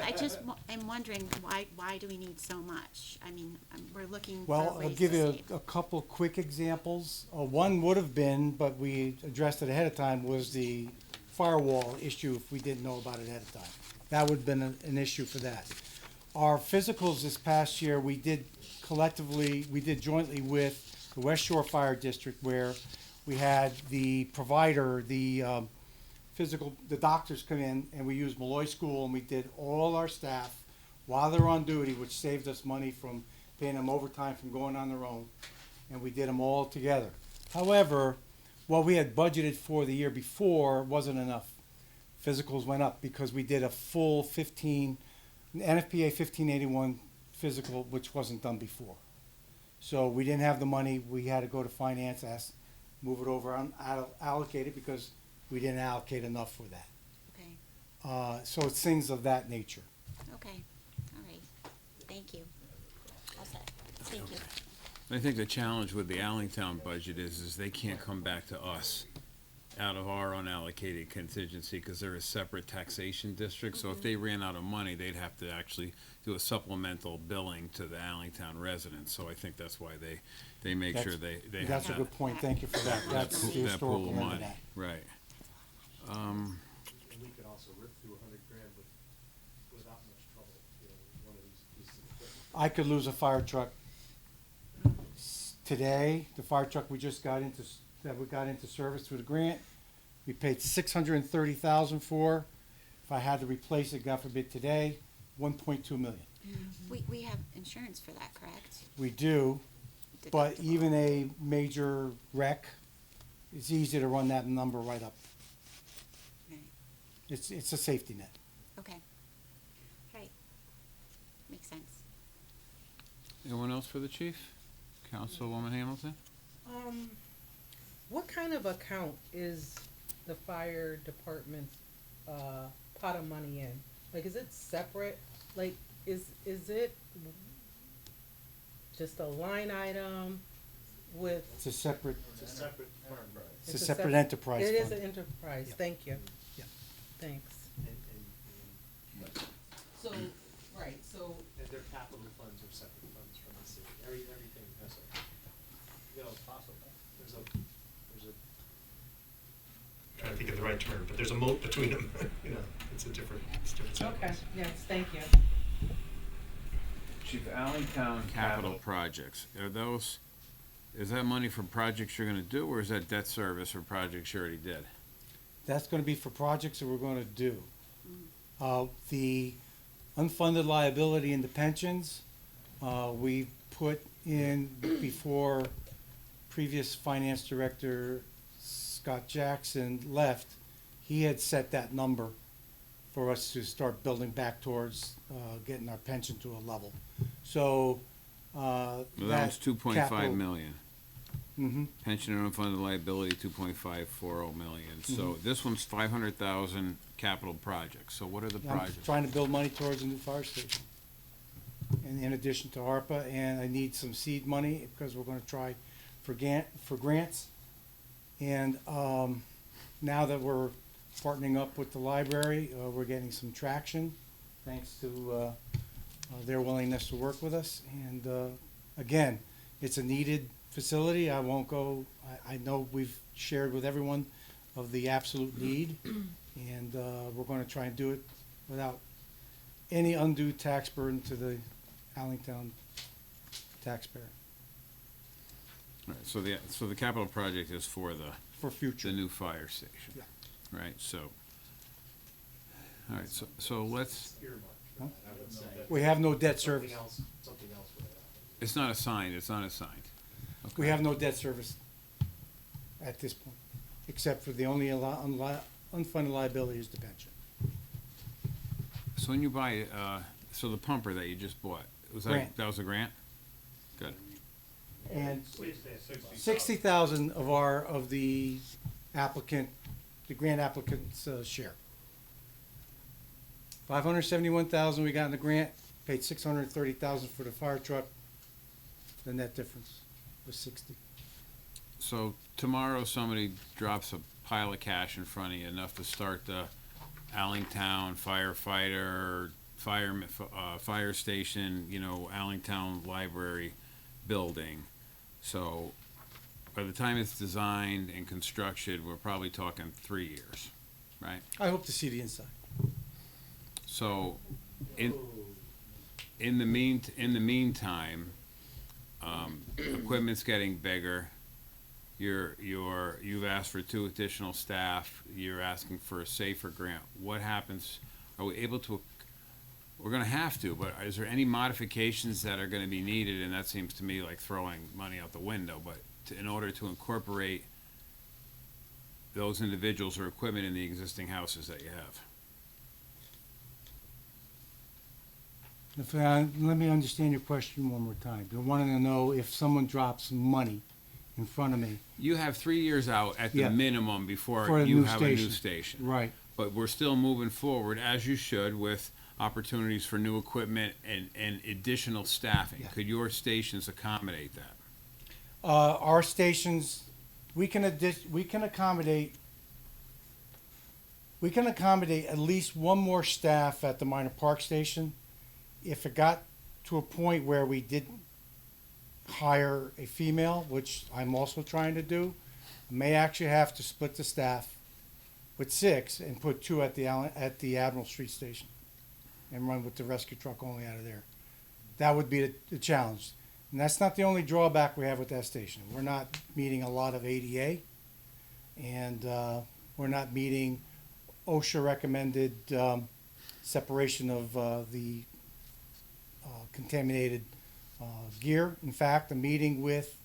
I just am wondering, why do we need so much? I mean, we're looking for Well, I'll ways give to you save. a couple quick examples. One would have been, but we addressed it ahead of time, was the firewall issue if we didn't know about it ahead of time. That would have been an issue for that. Our physicals this past year, we did jointly with the West Shore Fire District, where we had the provider, the doctors come in, and we used Malloy School, and we did all our staff while they're on duty, which saved us money from paying them overtime from going on their own, and we did them all together. However, what we had budgeted for the year before wasn't enough. Physicals went up because we did a full NFPA 1581 physical, which wasn't done before. So we didn't have the money. We had to go to finance, move it over, allocate it, because we didn't allocate enough for that. Okay, So it's things of that nature. okay, all right, thank you. All set, thank you. I think the challenge with the Allingtown budget is they can't come back to us out of our unallocated contingency, because they're a separate taxation district. So if they ran out of money, they'd have to actually do a supplemental billing to the Allingtown residents. So I think that's why they make sure they have That's a that, good point. Thank you for that. That's the that pool historical of end of money, that. right. And we could also rip through $100,000 without much trouble, one of these pieces of equipment. I could lose a fire truck today. The fire truck we just got into service through the grant, we paid $630,000 for. If I had to replace it, God forbid, today, $1.2 million. We have insurance for that, correct? We do, but Deductible. even a major wreck, it's easy to run that number right up. Right, It's a safety net. okay, right, makes sense. Anyone else for the chief? Councilwoman Hamilton? What kind of account is the fire department's, pot of money in? Like, is it separate? Like, is it just a line item with? It's a separate, It's a separate enterprise. it's a separate enterprise It is fund. an enterprise, Yeah. thank you. Yeah. Thanks. So, right, so, And their capital funds are separate funds from the city. Everything has possible. There's a trying to think of the right term, but there's a moat between them, it's a different set of Okay, rules. yes, thank you. Chief, Allingtown capital projects, is that money for projects you're gonna do, or is that debt service for projects you already did? That's gonna be for projects that we're gonna do. The unfunded liability in the pensions, we put in before previous finance director Scott Jackson left, he had set that number for us to start building back towards, getting our pension to a level. So, Well, that was 2.5 million. Mm-hmm. Pension and unfunded liability, 2.540 million. So this one's 500,000 capital projects. So what are the I'm projects? trying to build money towards a new fire station. And in addition to ARPA, and I need some seed money because we're gonna try for grants. And, now that we're partnering up with the library, we're getting some traction, thanks to, their willingness to work with us. And, again, it's a needed facility. I won't go, I know we've shared with everyone of the absolute need. And, we're gonna try and do it without any undue tax burden to the Allingtown taxpayer Right, so the capital project is for for future. the new fire station. Yeah. Right, so, all right, so let's, Earmark for Huh? that, I would say. We have no debt service. Something else would happen. it's not assigned, it's not assigned. We Okay. have no debt service at this point, except for the only unfunded liability is the pension. So when you buy, so the pumper that you just bought, Grant. that was a grant? Good. And Please say 60,000 of the applicant, the grant applicant's share. 571,000 we got in the grant, paid 630,000 for the fire truck. The net difference was 60. So tomorrow, somebody drops a pile of cash in front of you, enough to start the Allingtown firefighter, fire station, Allingtown library building. So by the time it's designed and constructed, we're probably talking 3 years, right? I hope to see the inside. So, in the meantime, equipment's getting bigger. You've asked for 2 additional staff. You're asking for a safer grant. What happens? Are we able to? We're going to have to, but is there any modifications that are going to be needed? And that seems to me like throwing money out the window. But in order to incorporate those individuals or equipment in the existing houses that you have. Let me understand your question one more time. You're wanting to know if someone drops money in front of me. You have 3 years out at the Yeah. minimum before For a you new have a new station. station. Right. But we're still moving forward, as you should, with opportunities for new equipment and additional staffing. Yeah. Could your stations accommodate that? Our stations, we can accommodate at least one more staff at the Minor Park Station. If it got to a point where we didn't hire a female, which I'm also trying to do, I may actually have to split the staff with 6 and put 2 at the Admiral Street Station and run with the rescue truck only out of there. That would be the challenge. And that's not the only drawback we have with that station. We're not meeting a lot of ADA, and we're not meeting OSHA recommended separation of the contaminated gear. In fact, a meeting with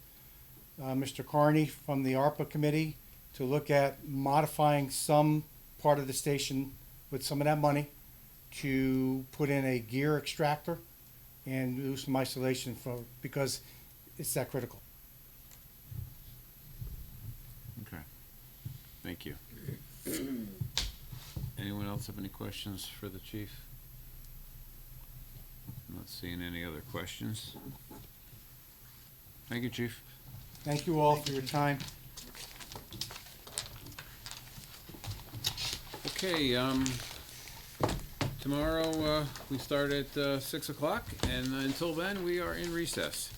Mr. Carney from the ARPA committee to look at modifying some part of the station with some of that money to put in a gear extractor and do some isolation because it's that critical. Okay. Thank you. Anyone else have any questions for the chief? I'm not seeing any other questions. Thank you, chief. Thank you all for your time. Okay, tomorrow, we start at 6 o'clock, and until then, we are in recess.